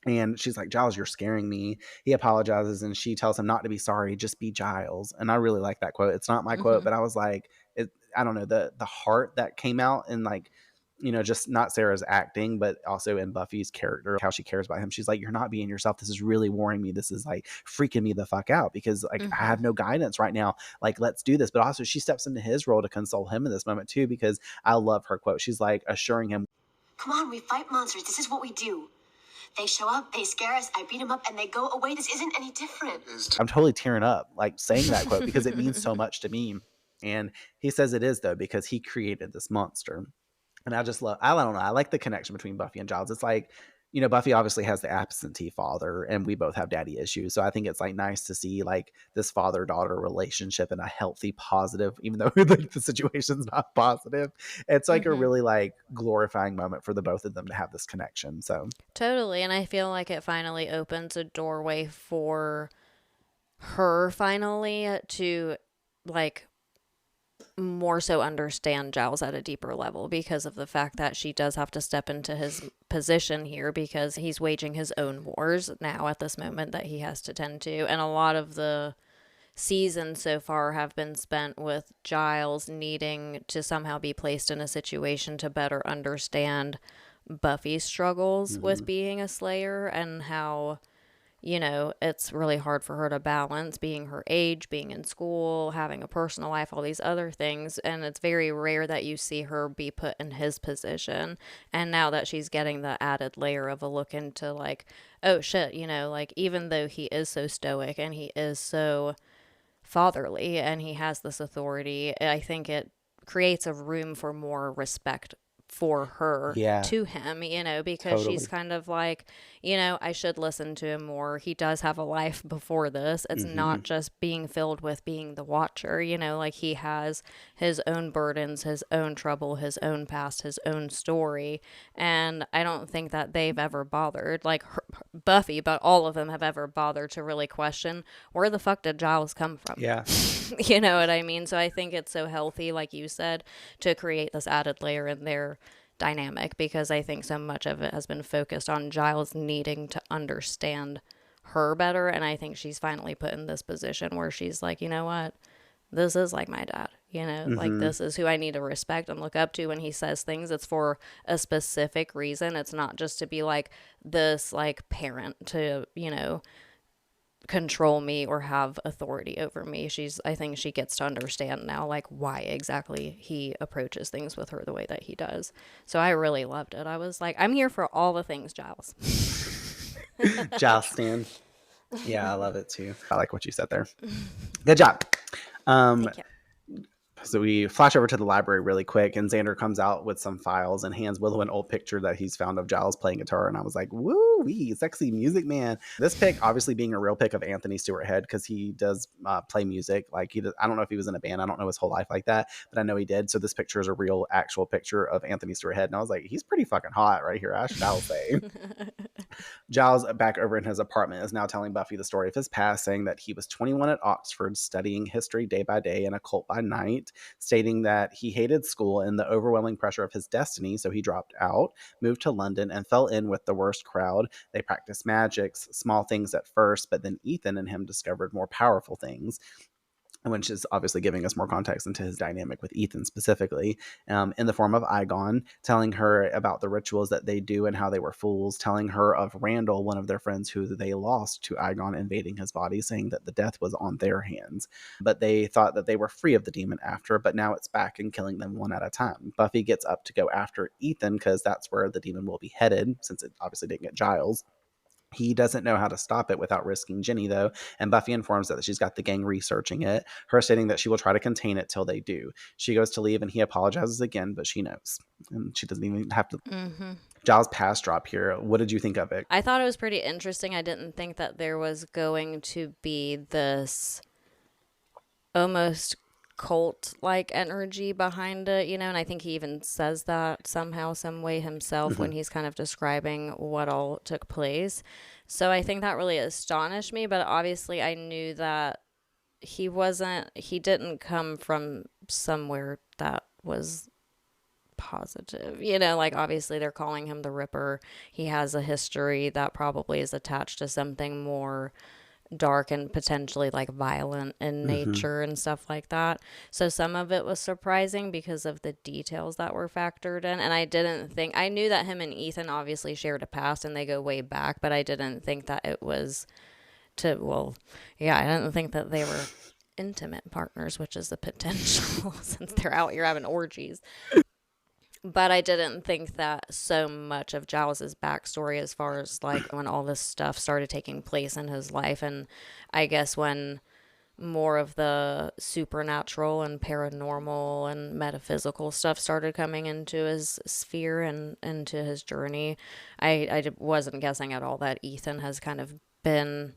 And she's like, Giles, you're scaring me. He apologizes and she tells him not to be sorry, just be Giles. And I really like that quote. It's not my quote, but I was like, I don't know, the heart that came out and like, you know, just not Sarah's acting, but also in Buffy's character, how she cares about him. She's like, you're not being yourself. This is really worrying me. This is like freaking me the fuck out because like I have no guidance right now. Like, let's do this. But also she steps into his role to console him in this moment too, because I love her quote. She's like assuring him, come on, we fight monsters. This is what we do. They show up, they scare us, I beat them up, and they go away. This isn't any different. I'm totally tearing up, like saying that quote because it means so much to me. And he says it is though, because he created this monster. And I just love, I don't know, I like the connection between Buffy and Giles. It's like, you know, Buffy obviously has the absentee father and we both have daddy issues. So I think it's like nice to see like this father-daughter relationship in a healthy, positive, even though like the situation's not positive. It's like a really like glorifying moment for the both of them to have this connection. So totally. And I feel like it finally opens a doorway for her finally to like more so understand Giles at a deeper level because of the fact that she does have to step into his position here because he's waging his own wars now at this moment that he has to tend to. And a lot of the seasons so far have been spent with Giles needing to somehow be placed in a situation to better understand Buffy's struggles with being a Slayer and how, you know, it's really hard for her to balance being her age, being in school, having a personal life, all these other things. And it's very rare that you see her be put in his position. And now that she's getting the added layer of a look into like, oh shit, you know, like even though he is so stoic and he is so fatherly and he has this authority, I think it creates a room for more respect for her to him, you know, because she's kind of like, you know, I should listen to him more. He does have a life before this. It's not just being filled with being the Watcher, you know, like he has his own burdens, his own trouble, his own past, his own story. And I don't think that they've ever bothered, like Buffy, but all of them have ever bothered to really question where the fuck did Giles come from? Yeah. You know what I mean? So I think it's so healthy, like you said, to create this added layer in their dynamic because I think so much of it has been focused on Giles needing to understand her better. And I think she's finally put in this position where she's like, you know what? This is like my dad, you know, like this is who I need to respect and look up to when he says things. It's for a specific reason. It's not just to be like this, like parent to, you know, control me or have authority over me. I think she gets to understand now like why exactly he approaches things with her the way that he does. So I really loved it. I was like, I'm here for all the things, Giles. Giles stan. Yeah, I love it too. I like what you said there. Good job. Thank you. So we flash over to the library really quick, and Xander comes out with some files and hands Willow an old picture that he's found of Giles playing guitar. And I was like, woo-wee, sexy music man. This pic obviously being a real pic of Anthony Stewart Head, because he does play music. Like, I don't know if he was in a band. I don't know his whole life like that, but I know he did. So this picture is a real, actual picture of Anthony Stewart Head. And I was like, he's pretty fucking hot right here, I'll say. Giles, back over in his apartment, is now telling Buffy the story of his past, saying that he was 21 at Oxford, studying history day by day and occult by night, stating that he hated school and the overwhelming pressure of his destiny, so he dropped out, moved to London, and fell in with the worst crowd. They practiced magics, small things at first, but then Ethan and him discovered more powerful things, which is obviously giving us more context into his dynamic with Ethan specifically, in the form of Icon, telling her about the rituals that they do and how they were fools, telling her of Randall, one of their friends who they lost to Icon invading his body, saying that the death was on their hands. But they thought that they were free of the demon after, but now it's back and killing them one at a time. Buffy gets up to go after Ethan because that's where the demon will be headed, since it obviously didn't get Giles. He doesn't know how to stop it without risking Ginny, though, and Buffy informs that she's got the gang researching it, her stating that she will try to contain it till they do. She goes to leave, and he apologizes again, but she knows. And she doesn't even have to. Giles' pass drop here. What did you think of it? I thought it was pretty interesting. I didn't think that there was going to be this almost cult-like energy behind it, you know, and I think he even says that somehow, some way himself when he's kind of describing what all took place. So I think that really astonished me, but obviously I knew that he didn't come from somewhere that was positive, you know, like obviously they're calling him the Ripper. He has a history that probably is attached to something more dark and potentially like violent in nature and stuff like that. So some of it was surprising because of the details that were factored in. And I knew that him and Ethan obviously shared a past and they go way back, but I didn't think that it was I didn't think that they were intimate partners, which is the potential since they're out here having orgies. But I didn't think that so much of Giles's backstory as far as like when all this stuff started taking place in his life. And I guess when more of the supernatural and paranormal and metaphysical stuff started coming into his sphere and into his journey, I wasn't guessing at all that Ethan has kind of been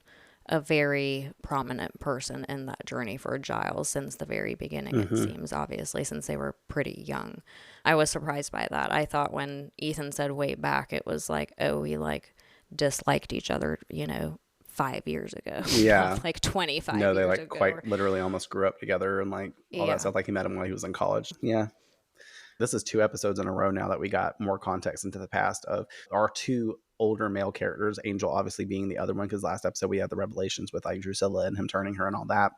a very prominent person in that journey for Giles since the very beginning, it seems, obviously, since they were pretty young. I was surprised by that. I thought when Ethan said way back, it was like, oh, we like disliked each other, you know, 5 years ago. Yeah. Like 25 years No, ago. they like quite literally almost grew up together and like all that stuff. Like he met him when he was in college. Yeah. This is 2 episodes in a row now that we got more context into the past of our 2 older male characters, Angel obviously being the other one, because last episode we had the revelations with like Drusilla and him turning her and all that.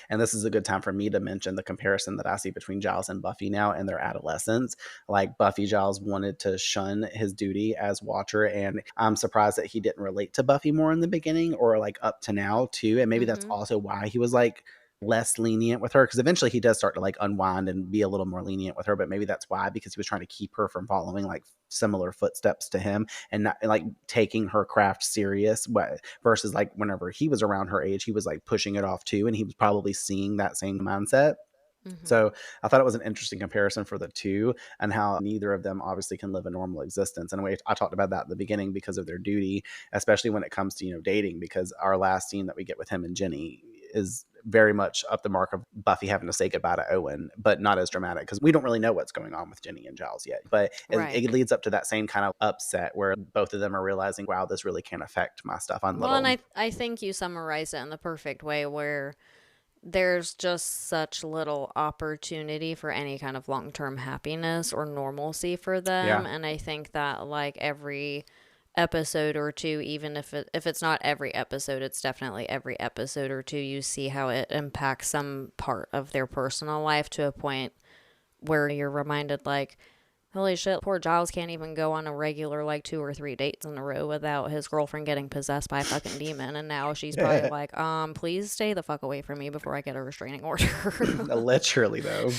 And this is a good time for me to mention the comparison that I see between Giles and Buffy now in their adolescence. Like Buffy, Giles wanted to shun his duty as Watcher, and I'm surprised that he didn't relate to Buffy more in the beginning or like up to now too. And maybe that's also why he was like less lenient with her, because eventually he does start to like unwind and be a little more lenient with her, but maybe that's why, because he was trying to keep her from following like similar footsteps to him and not like taking her craft serious, versus like whenever he was around her age, he was like pushing it off too, and he was probably seeing that same mindset. So I thought it was an interesting comparison for the 2 and how neither of them obviously can live a normal existence. And I talked about that in the beginning because of their duty, especially when it comes to, you know, dating, because our last scene that we get with him and Ginny is very much up the mark of Buffy having to say goodbye to Owen, but not as dramatic because we don't really know what's going on with Ginny and Giles yet. But it leads up to that same kind of upset where both of them are realizing, wow, this really can affect my stuff. And I think you summarized it in the perfect way, where there's just such little opportunity for any kind of long-term happiness or normalcy for them. And I think that like every episode or 2, even if it's not every episode, it's definitely every episode or 2, you see how it impacts some part of their personal life to a point where you're reminded like, holy shit, poor Giles can't even go on a regular like 2 or 3 dates in a row without his girlfriend getting possessed by a fucking demon. And now she's probably like, please stay the fuck away from me before I get a restraining order. Literally though.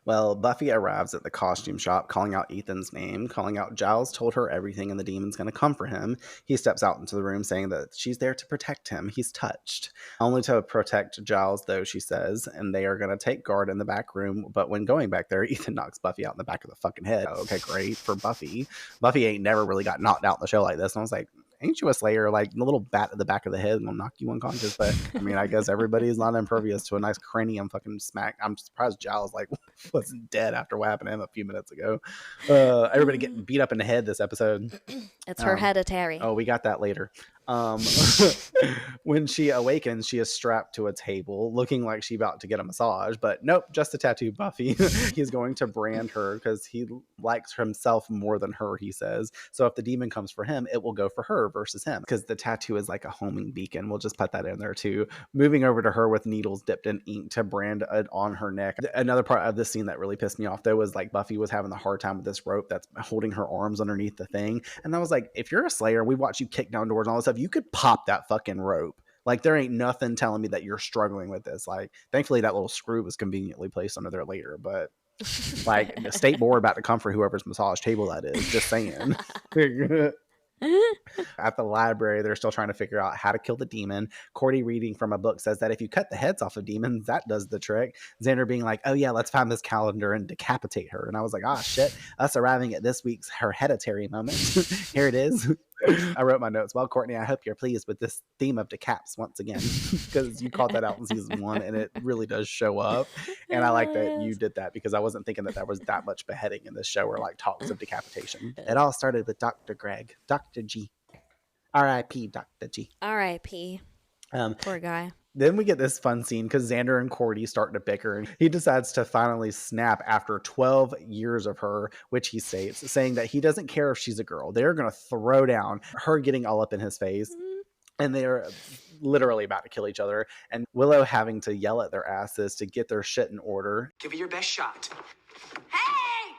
Well, Buffy arrives at the costume shop, calling out Ethan's name, calling out Giles told her everything and the demon's going to come for him. He steps out into the room saying that she's there to protect him. He's touched. Only to protect Giles, though, she says, and they are going to take guard in the back room. But when going back there, Ethan knocks Buffy out in the back of the fucking head. Okay, great for Buffy. Buffy ain't never really got knocked out in the show like this. And I was like, ain't you a Slayer? Like, the little bat at the back of the head will knock you unconscious. But, I mean, I guess everybody's not impervious to a nice cranium fucking smack. I'm surprised Giles, like, wasn't dead after what happened to him a few minutes ago. Everybody getting beat up in the head this episode. It's hereditary. Oh, we got that later. When she awakens, she is strapped to a table, looking like she's about to get a massage. But nope, just a tattoo Buffy. He's going to brand her because he likes himself more than her, he says. So if the demon comes for him, it will go for her versus him. Because the tattoo is like a homing beacon. We'll just put that in there too. Moving over to her with needles dipped in ink to brand it on her neck. Another part of this scene that really pissed me off, though, was like Buffy was having a hard time with this rope that's holding her arms underneath the thing. And I was like, if you're a Slayer, we watch you kick down doors and all this stuff, you could pop that fucking rope. Like, there ain't nothing telling me that you're struggling with this. Like, thankfully that little screw was conveniently placed under there later, but like, state board about to come for whoever's massage table that is, just saying. At the library, they're still trying to figure out how to kill the demon. Cordy, reading from a book, says that if you cut the heads off of demons, that does the trick. Xander being like, oh yeah, let's find this calendar and decapitate her. And I was like, ah, shit, us arriving at this week's hereditary moment. Here it is. I wrote my notes. Well, Courtney, I hope you're pleased with this theme of decaps once again, because you called that out in season 1 and it really does show up. And I like that you did that, because I wasn't thinking that there was that much beheading in this show or like talks of decapitation. It all started with Dr. Greg, Dr. G. R.I.P. Dr. G. R.I.P. Poor guy. Then we get this fun scene because Xander and Cordy start to bicker, and he decides to finally snap after 12 years of her, which he states, saying that he doesn't care if she's a girl. They're going to throw down, her getting all up in his face, and they're literally about to kill each other, and Willow having to yell at their asses to get their shit in order. Give it your best shot. Hey!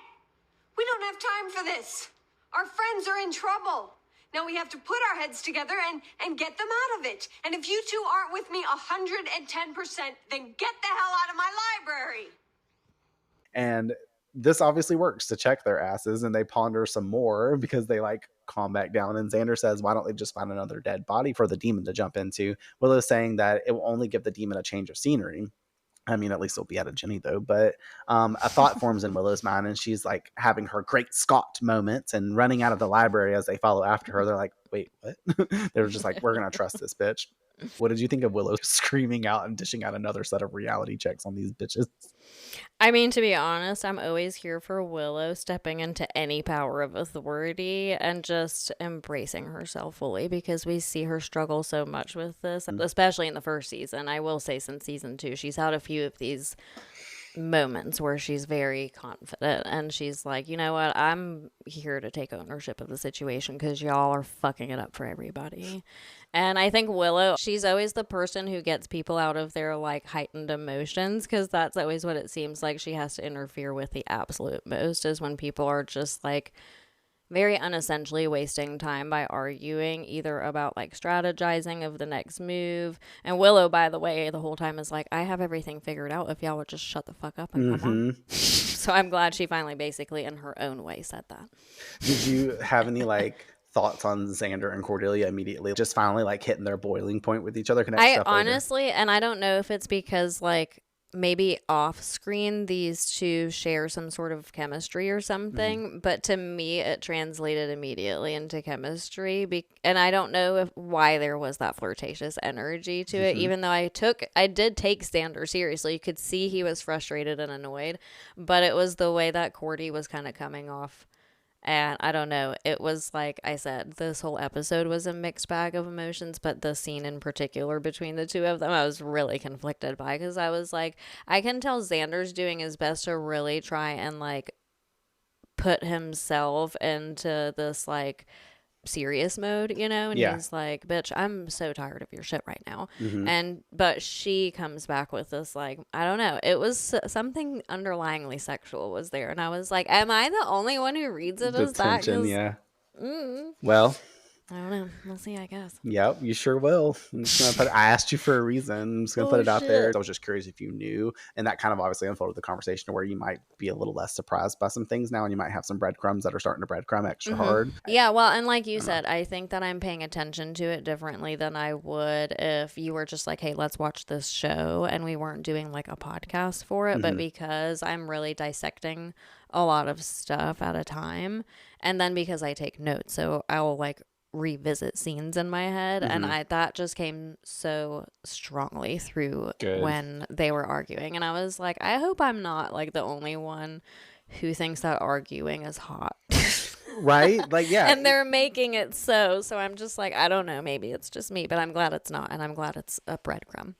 We don't have time for this. Our friends are in trouble. Now we have to put our heads together and get them out of it. And if you two aren't with me 110%, then get the hell out of my library. And this obviously works to check their asses, and they ponder some more because they like calm back down. And Xander says, why don't they just find another dead body for the demon to jump into? Willow saying that it will only give the demon a change of scenery. I mean, at least it'll be out of Jenny, though. But a thought forms in Willow's mind, and she's like having her great Scott moment and running out of the library as they follow after her. They're like, wait, what? They're just like, we're going to trust this bitch. What did you think of Willow screaming out and dishing out another set of reality checks on these bitches? I mean, to be honest, I'm always here for Willow stepping into any power of authority and just embracing herself fully, because we see her struggle so much with this, especially in the first season. I will say since season 2, she's had a few of these moments where she's very confident and she's like, you know what, I'm here to take ownership of the situation because y'all are fucking it up for everybody. And I think Willow, she's always the person who gets people out of their like heightened emotions, because that's always what it seems like she has to interfere with the absolute most, is when people are just like very unessentially wasting time by arguing either about like strategizing of the next move. And Willow, by the way, the whole time is like, I have everything figured out if y'all would just shut the fuck up and come on. So I'm glad she finally basically in her own way said that. Did you have any like thoughts on Xander and Cordelia immediately just finally like hitting their boiling point with each other? I honestly, and I don't know if it's because like maybe off screen these two share some sort of chemistry or something, but to me it translated immediately into chemistry, and I don't know why there was that flirtatious energy to it, even though I did take Xander seriously. You could see he was frustrated and annoyed, but it was the way that Cordy was kind of coming off. And I don't know, it was like I said, this whole episode was a mixed bag of emotions, but the scene in particular between the two of them, I was really conflicted by, because I was like, I can tell Xander's doing his best to really try and like put himself into this like serious mode, you know, and he's like, bitch, I'm so tired of your shit right now. But she comes back with this like, I don't know, it was something underlyingly sexual was there, and I was like, am I the only one who reads it as that? Tension, yeah. Well, I don't know. We'll see, I guess. Yep, you sure will. I asked you for a reason. I'm just going to put it out there. I was just curious if you knew. And that kind of obviously unfolded the conversation to where you might be a little less surprised by some things now, and you might have some breadcrumbs that are starting to breadcrumb extra hard. Yeah, well, and like you said, I think that I'm paying attention to it differently than I would if you were just like, hey, let's watch this show, and we weren't doing like a podcast for it. But because I'm really dissecting a lot of stuff at a time, and then because I take notes, so I'll like revisit scenes in my head, and that just came so strongly through when they were arguing, and I was like, I hope I'm not like the only one who thinks that arguing is hot. Right? Like, yeah. And they're making it so I'm just like, I don't know, maybe it's just me, but I'm glad it's not, and I'm glad it's a breadcrumb.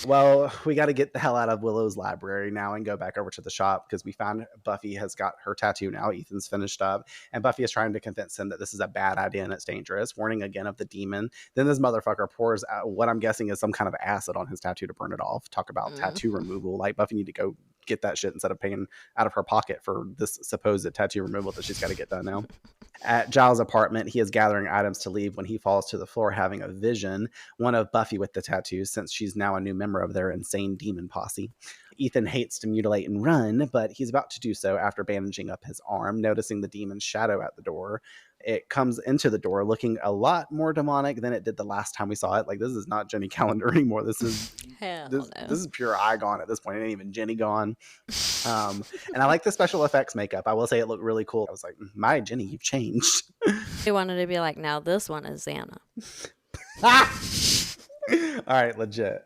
Well, we got to get the hell out of Willow's library now and go back over to the shop, because we found Buffy has got her tattoo now. Ethan's finished up, and Buffy is trying to convince him that this is a bad idea and it's dangerous, warning again of the demon. Then this motherfucker pours what I'm guessing is some kind of acid on his tattoo to burn it off. Talk about tattoo removal. Like, Buffy need to go get that shit instead of paying out of her pocket for this supposed tattoo removal that she's got to get done now. At Giles' apartment, he is gathering items to leave when he falls to the floor having a vision, one of Buffy with the tattoos, since she's now a new member of their insane demon posse. Ethan hates to mutilate and run, but he's about to do so after bandaging up his arm, noticing the demon's shadow at the door. It comes into the door looking a lot more demonic than it did the last time we saw it. Like, this is not Jenny Calendar anymore. This is this is pure eye-gone at this point. It ain't even Jenny gone. And I like the special effects makeup. I will say it looked really cool. I was like, my Jenny, you've changed. They wanted to be like, now this one is Xana. All right, legit.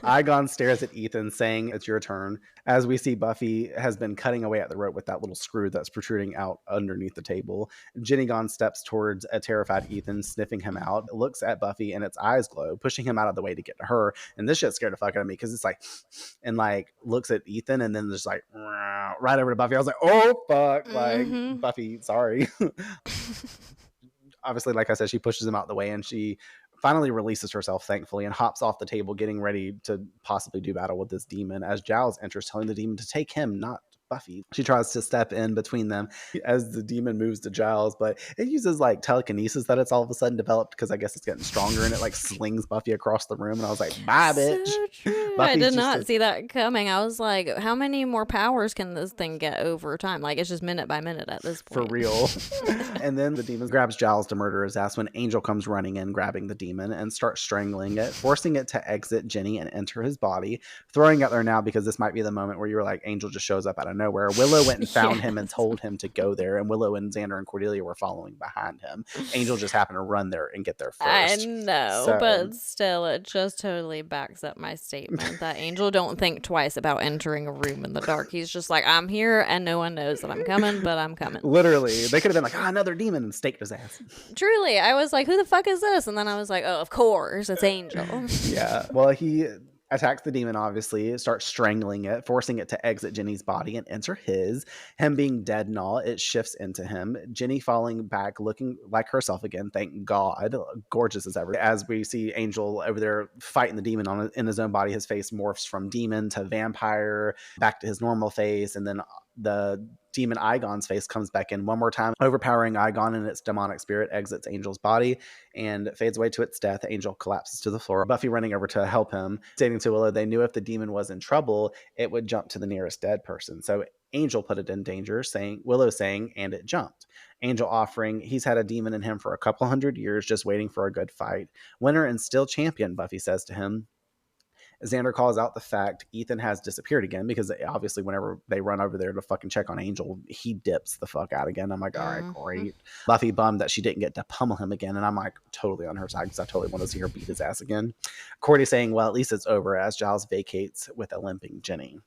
Icon stares at Ethan, saying, it's your turn. As we see, Buffy has been cutting away at the rope with that little screw that's protruding out underneath the table. Jenny Gon steps towards a terrified Ethan, sniffing him out, looks at Buffy, and its eyes glow, pushing him out of the way to get to her. And this shit scared the fuck out of me, because it's like, and like looks at Ethan, and then just like right over to Buffy. I was like, oh fuck, like Buffy, sorry. Obviously, like I said, she pushes him out the way, and she finally releases herself, thankfully, and hops off the table, getting ready to possibly do battle with this demon, as Giles enters, telling the demon to take him, not Buffy. She tries to step in between them as the demon moves to Giles, but it uses like telekinesis that it's all of a sudden developed, because I guess it's getting stronger, and it like slings Buffy across the room, and I was like, bye, bitch. So true. I did not see that coming. I was like, how many more powers can this thing get over time? Like, it's just minute by minute at this point. For real. And then the demon grabs Giles to murder his ass when Angel comes running in, grabbing the demon, and starts strangling it, forcing it to exit Jenny and enter his body. Throwing out there now, because this might be the moment where you were like, Angel just shows up out of nowhere. Willow went and found him and told him to go there, and Willow and Xander and Cordelia were following behind him. Angel just happened to run there and get there first. I know, but still, it just totally backs up my statement that Angel don't think twice about entering a room in the dark. He's just like, I'm here, and no one knows that I'm coming, but I'm coming. Literally. They could have been like, another demon, and staked his ass. Truly. I was like, who the fuck is this? And then I was like, oh, of course, it's Angel. Yeah. Well, he attacks the demon, obviously, starts strangling it, forcing it to exit Jenny's body and enter his. Him being dead and all, it shifts into him. Jenny falling back, looking like herself again, thank God, gorgeous as ever. As we see Angel over there fighting the demon in his own body, his face morphs from demon to vampire, back to his normal face, and then the demon Igon's face comes back in one more time, overpowering Igon, and its demonic spirit exits Angel's body and fades away to its death. Angel collapses to the floor. Buffy running over to help him, stating to Willow they knew if the demon was in trouble, it would jump to the nearest dead person. So Angel put it in danger, Willow saying, and it jumped. Angel offering, he's had a demon in him for a couple hundred years, just waiting for a good fight. Winner and still champion, Buffy says to him. Xander calls out the fact Ethan has disappeared again, because obviously whenever they run over there to fucking check on Angel, he dips the fuck out again. I'm like, all right, great. Buffy bummed that she didn't get to pummel him again, and I'm like totally on her side, because I totally want to see her beat his ass again. Cordy saying, well, at least it's over, as Giles vacates with a limping Jenny.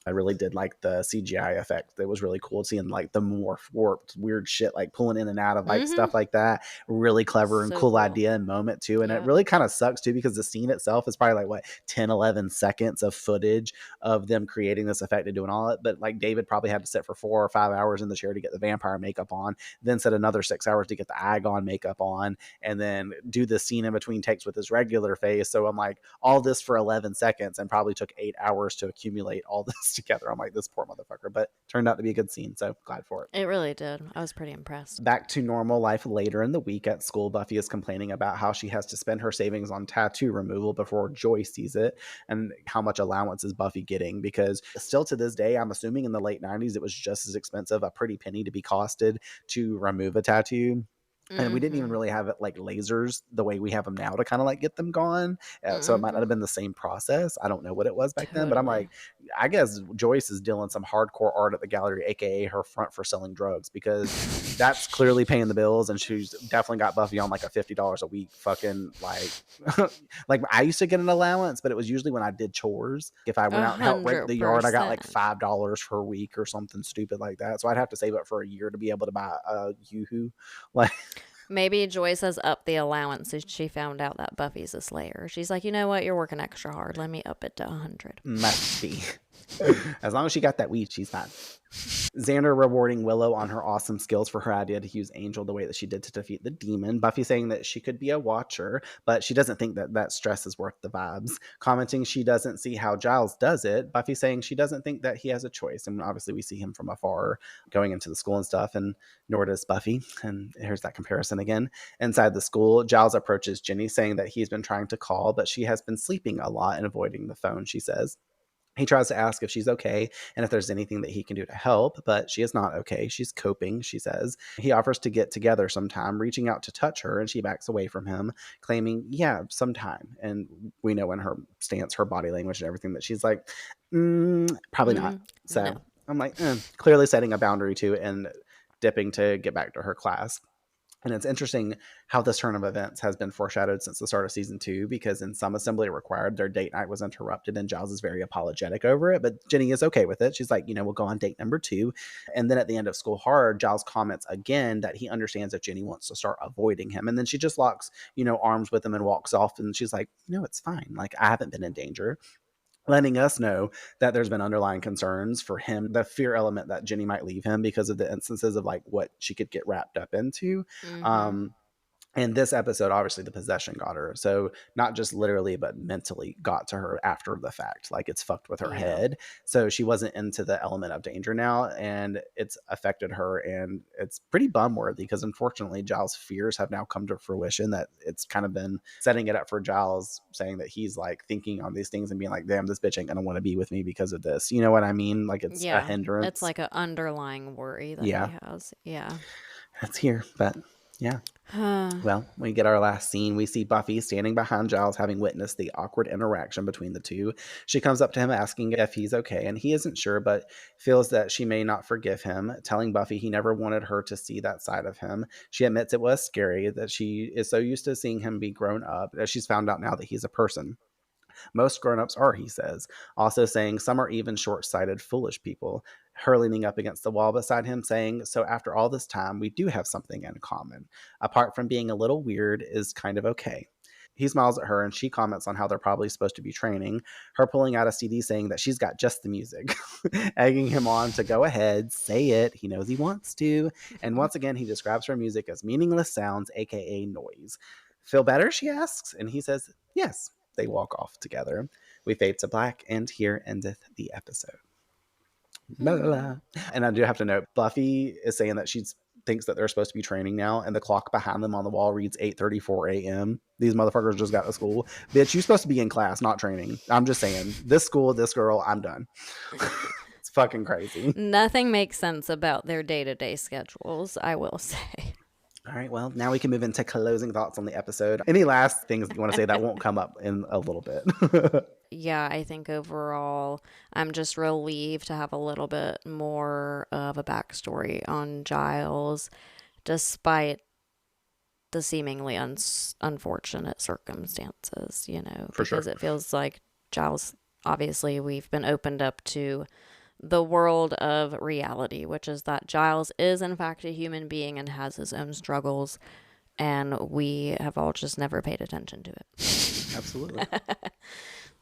I really did like the CGI effect. It was really cool seeing like the more warped, weird shit, like pulling in and out of like stuff like that. Really clever and cool idea and moment too. And it really kind of sucks too, because the scene itself is probably like 10, 11 seconds of footage of them creating this effect and doing all it. But like David probably had to sit for 4 or 5 hours in the chair to get the vampire makeup on, then sit another 6 hours to get the Igon makeup on, and then do the scene in between takes with his regular face. So I'm like, all this for 11 seconds, and probably took 8 hours to accumulate all this together. I'm like, this poor motherfucker. But turned out to be a good scene, so glad for it. It really did. I was pretty impressed. Back to normal life later in the week at school, Buffy is complaining about how she has to spend her savings on tattoo removal before Joy sees it, and how much allowance is Buffy getting, because still to this day, I'm assuming in the late 90s, it was just as expensive, a pretty penny to be costed to remove a tattoo. And we didn't even really have it like lasers the way we have them now to kind of like get them gone. So it might not have been the same process. I don't know what it was back then, but I'm like, I guess Joyce is dealing some hardcore art at the gallery, aka her front for selling drugs, because that's clearly paying the bills. And she's definitely got Buffy on like a $50 a week fucking like, like I used to get an allowance, but it was usually when I did chores. If I went out and helped rake the yard, I got like $5 per week or something stupid like that. So I'd have to save up for a year to be able to buy a Yoo-hoo. Like, maybe Joyce has upped the allowance since she found out that Buffy's a slayer. She's like, you know what? You're working extra hard. Let me up it to 100. Must be. As long as she got that weed, she's fine. Xander rewarding Willow on her awesome skills for her idea to use Angel the way that she did to defeat the demon. Buffy saying that she could be a watcher, but she doesn't think that that stress is worth the vibes. Commenting she doesn't see how Giles does it. Buffy saying she doesn't think that he has a choice. And obviously we see him from afar going into the school and stuff, and nor does Buffy. And here's that comparison again. Inside the school, Giles approaches Jenny saying that he's been trying to call, but she has been sleeping a lot and avoiding the phone, she says. He tries to ask if she's okay and if there's anything that he can do to help, but she is not okay. She's coping, she says. He offers to get together sometime, reaching out to touch her, and she backs away from him, claiming, yeah, sometime. And we know in her stance, her body language and everything that she's like, probably not. So no. I'm like, clearly setting a boundary too and dipping to get back to her class. And it's interesting how this turn of events has been foreshadowed since the start of season 2, because in some assembly required, their date night was interrupted and Giles is very apologetic over it, but Jenny is okay with it. She's like, we'll go on date number 2. And then at the end of School Hard, Giles comments again that he understands if Jenny wants to start avoiding him. And then she just locks, arms with him and walks off. And she's like, it's fine. Like, I haven't been in danger. Letting us know that there's been underlying concerns for him, the fear element that Jenny might leave him because of the instances of like what she could get wrapped up into. And this episode, obviously the possession got her. So not just literally, but mentally got to her after the fact. Like it's fucked with her head. So she wasn't into the element of danger now, and it's affected her. And it's pretty bum-worthy because unfortunately Giles' fears have now come to fruition, that it's kind of been setting it up for Giles, saying that he's like thinking on these things and being like, damn, this bitch ain't gonna want to be with me because of this. You know what I mean? Like it's a hindrance. It's like an underlying worry that he has. Yeah. That's here, but yeah. Well, we get our last scene. We see Buffy standing behind Giles, having witnessed the awkward interaction between the two. She comes up to him asking if he's okay, and he isn't sure, but feels that she may not forgive him, telling Buffy he never wanted her to see that side of him. She admits it was scary, that she is so used to seeing him be grown up that she's found out now that he's a person. Most grown-ups are, he says, also saying some are even short-sighted, foolish people. Her leaning up against the wall beside him saying, so after all this time, we do have something in common. Apart from being a little weird is kind of okay. He smiles at her and she comments on how they're probably supposed to be training, her pulling out a CD saying that she's got just the music, egging him on to go ahead, say it. He knows he wants to. And once again, he describes her music as meaningless sounds, aka noise. Feel better, she asks, and he says, yes. They walk off together. We fade to black, and here endeth the episode. And I do have to note, Buffy is saying that she thinks that they're supposed to be training now, and the clock behind them on the wall reads 8:34 a.m. These motherfuckers just got to school. Bitch, you're supposed to be in class, not training. I'm just saying, this school, this girl, I'm done. It's fucking crazy. Nothing makes sense about their day-to-day schedules, I will say. All right, well, now we can move into closing thoughts on the episode. Any last things you want to say that won't come up in a little bit? Yeah, I think overall, I'm just relieved to have a little bit more of a backstory on Giles, despite the seemingly unfortunate circumstances, because it feels like Giles, obviously, we've been opened up to the world of reality, which is that Giles is in fact a human being and has his own struggles, and we have all just never paid attention to it. Absolutely.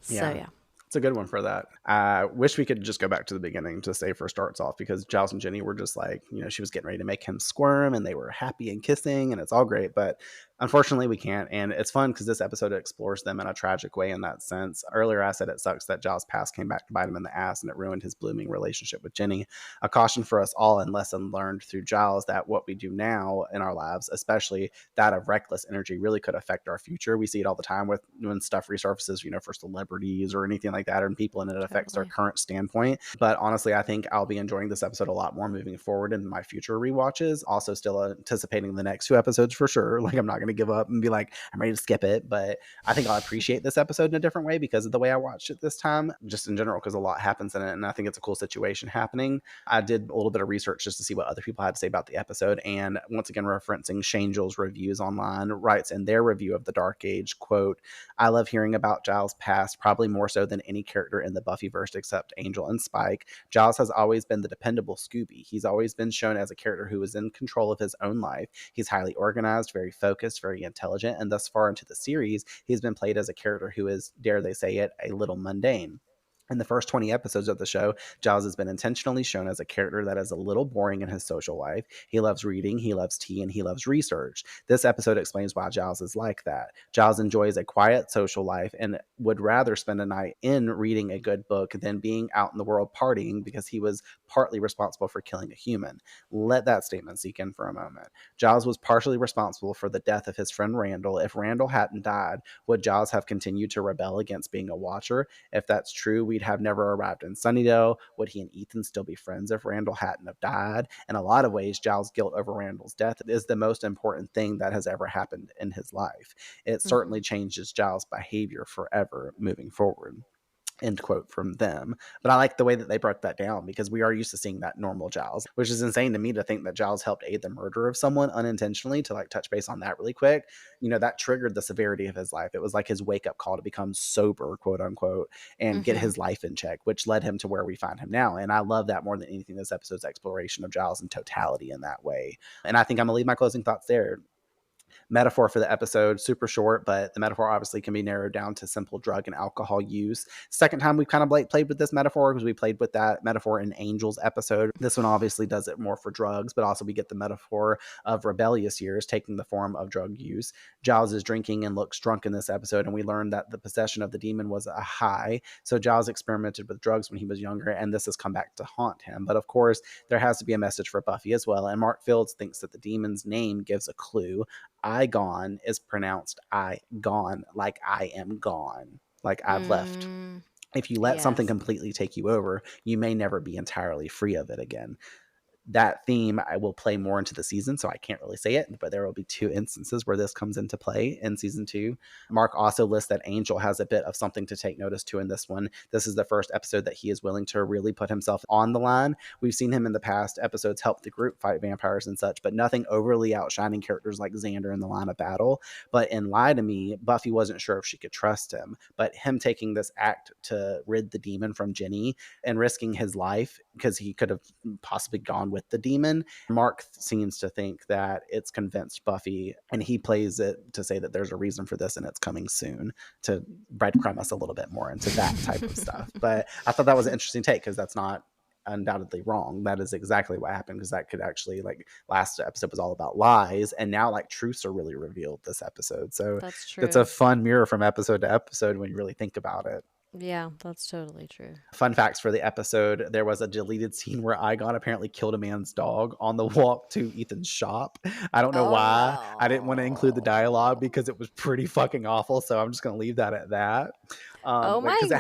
Yeah. It's a good one for that. I wish we could just go back to the beginning to say for starts off, because Giles and Jenny were just like, she was getting ready to make him squirm and they were happy and kissing and it's all great. But Unfortunately, we can't. And it's fun because this episode explores them in a tragic way in that sense. Earlier, I said it sucks that Giles' past came back to bite him in the ass and it ruined his blooming relationship with Jenny. A caution for us all and lesson learned through Giles that what we do now in our lives, especially that of reckless energy, really could affect our future. We see it all the time with when stuff resurfaces, for celebrities or anything like that, and people, and it affects their current standpoint. But honestly, I think I'll be enjoying this episode a lot more moving forward in my future rewatches. Also, still anticipating the next 2 episodes for sure. Like, I'm not going to give up and be like, I'm ready to skip it. But I think I'll appreciate this episode in a different way because of the way I watched it this time, just in general, because a lot happens in it. And I think it's a cool situation happening. I did a little bit of research just to see what other people had to say about the episode. And once again, referencing Shangel's reviews online, writes in their review of The Dark Age, quote, I love hearing about Giles' past, probably more so than any character in the Buffyverse except Angel and Spike. Giles has always been the dependable Scooby. He's always been shown as a character who is in control of his own life. He's highly organized, very focused, very intelligent, and thus far into the series, he's been played as a character who is, dare they say it, a little mundane. In the first 20 episodes of the show, Giles has been intentionally shown as a character that is a little boring in his social life. He loves reading, he loves tea, and he loves research. This episode explains why Giles is like that. Giles enjoys a quiet social life and would rather spend a night in reading a good book than being out in the world partying because he was partly responsible for killing a human. Let that statement sink in for a moment. Giles was partially responsible for the death of his friend Randall. If Randall hadn't died, would Giles have continued to rebel against being a Watcher? If that's true, we'd have never arrived in Sunnydale. Would he and Ethan still be friends if Randall hadn't have died? In a lot of ways, Giles' guilt over Randall's death is the most important thing that has ever happened in his life. It certainly changes Giles' behavior forever moving forward. End quote from them. But I like the way that they broke that down because we are used to seeing that normal Giles, which is insane to me to think that Giles helped aid the murder of someone unintentionally. To like touch base on that really quick, that triggered the severity of his life. It was like his wake up call to become sober, quote unquote, and get his life in check, which led him to where we find him now. And I love that more than anything, this episode's exploration of Giles in totality in that way. And I think I'm gonna leave my closing thoughts there. Metaphor for the episode, super short, but the metaphor obviously can be narrowed down to simple drug and alcohol use. Second time we've kind of played with this metaphor because we played with that metaphor in Angel's episode. This one obviously does it more for drugs, but also we get the metaphor of rebellious years taking the form of drug use. Giles is drinking and looks drunk in this episode, and we learned that the possession of the demon was a high. So Giles experimented with drugs when he was younger, and this has come back to haunt him. But of course, there has to be a message for Buffy as well, and Mark Fields thinks that the demon's name gives a clue. 𝐼𝒔𝒊𝒏 is pronounced I gone, like I am gone, like I've left. If you let something completely take you over, you may never be entirely free of it again. That theme I will play more into the season, so I can't really say it, but there will be 2 instances where this comes into play in season 2. Mark also lists that Angel has a bit of something to take notice to in this one. This is the first episode that he is willing to really put himself on the line. We've seen him in the past episodes help the group fight vampires and such, but nothing overly outshining characters like Xander in the line of battle. But in Lie to Me, Buffy wasn't sure if she could trust him, but him taking this act to rid the demon from Jenny and risking his life because he could have possibly gone with the demon. Mark seems to think that it's convinced Buffy, and he plays it to say that there's a reason for this and it's coming soon, to breadcrumb us a little bit more into that type of stuff. But I thought that was an interesting take because that's not undoubtedly wrong. That is exactly what happened, because that could actually, last episode was all about lies, and now truths are really revealed this episode. So that's true. It's a fun mirror from episode to episode when you really think about it. Yeah, that's totally true. Fun facts for the episode: there was a deleted scene where 𝐼𝒔𝒊𝒏 apparently killed a man's dog on the walk to Ethan's shop. I don't know why. I didn't want to include the dialogue because it was pretty fucking awful, so I'm just going to leave that at that. Oh my God.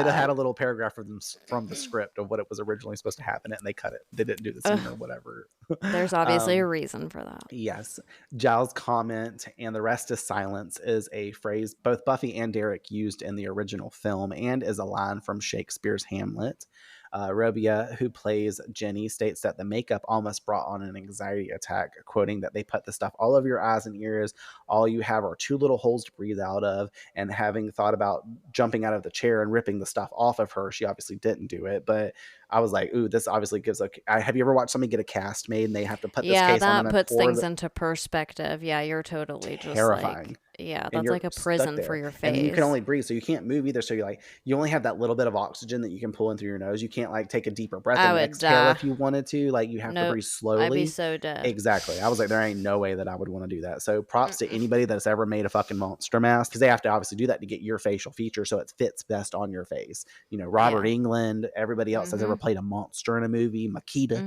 It had a little paragraph from the script of what it was originally supposed to happen, and they cut it. They didn't do the scene or whatever. There's obviously a reason for that. Yes. Giles' comment, "and the rest is silence," is a phrase both Buffy and Derek used in the original film and is a line from Shakespeare's Hamlet. Robia, who plays Jenny, states that the makeup almost brought on an anxiety attack, quoting that they put the stuff all over your eyes and ears. All you have are 2 little holes to breathe out of. And having thought about jumping out of the chair and ripping the stuff off of her, she obviously didn't do it. But I was like, ooh, this obviously gives have you ever watched somebody get a cast made and they have to put this case on them? Yeah, that puts things into perspective. Yeah, you're totally just terrifying. Yeah, and that's you're like a stuck prison there. for your And then you can face. only breathe, so you can't move either. So you only have that little bit of oxygen that you can pull in through your nose. You can't like take a deeper breath I and would exhale die. if you wanted to. Like you have to Nope. breathe I'd be slowly. so dead. Exactly. I was like, there ain't no way that I would want to do that. So props to anybody that's ever made a fucking monster mask, because they have to obviously do that to get your facial feature so it fits best on your face. You know, Robert Yeah. Englund, everybody else that's ever played a monster in a movie, Makita,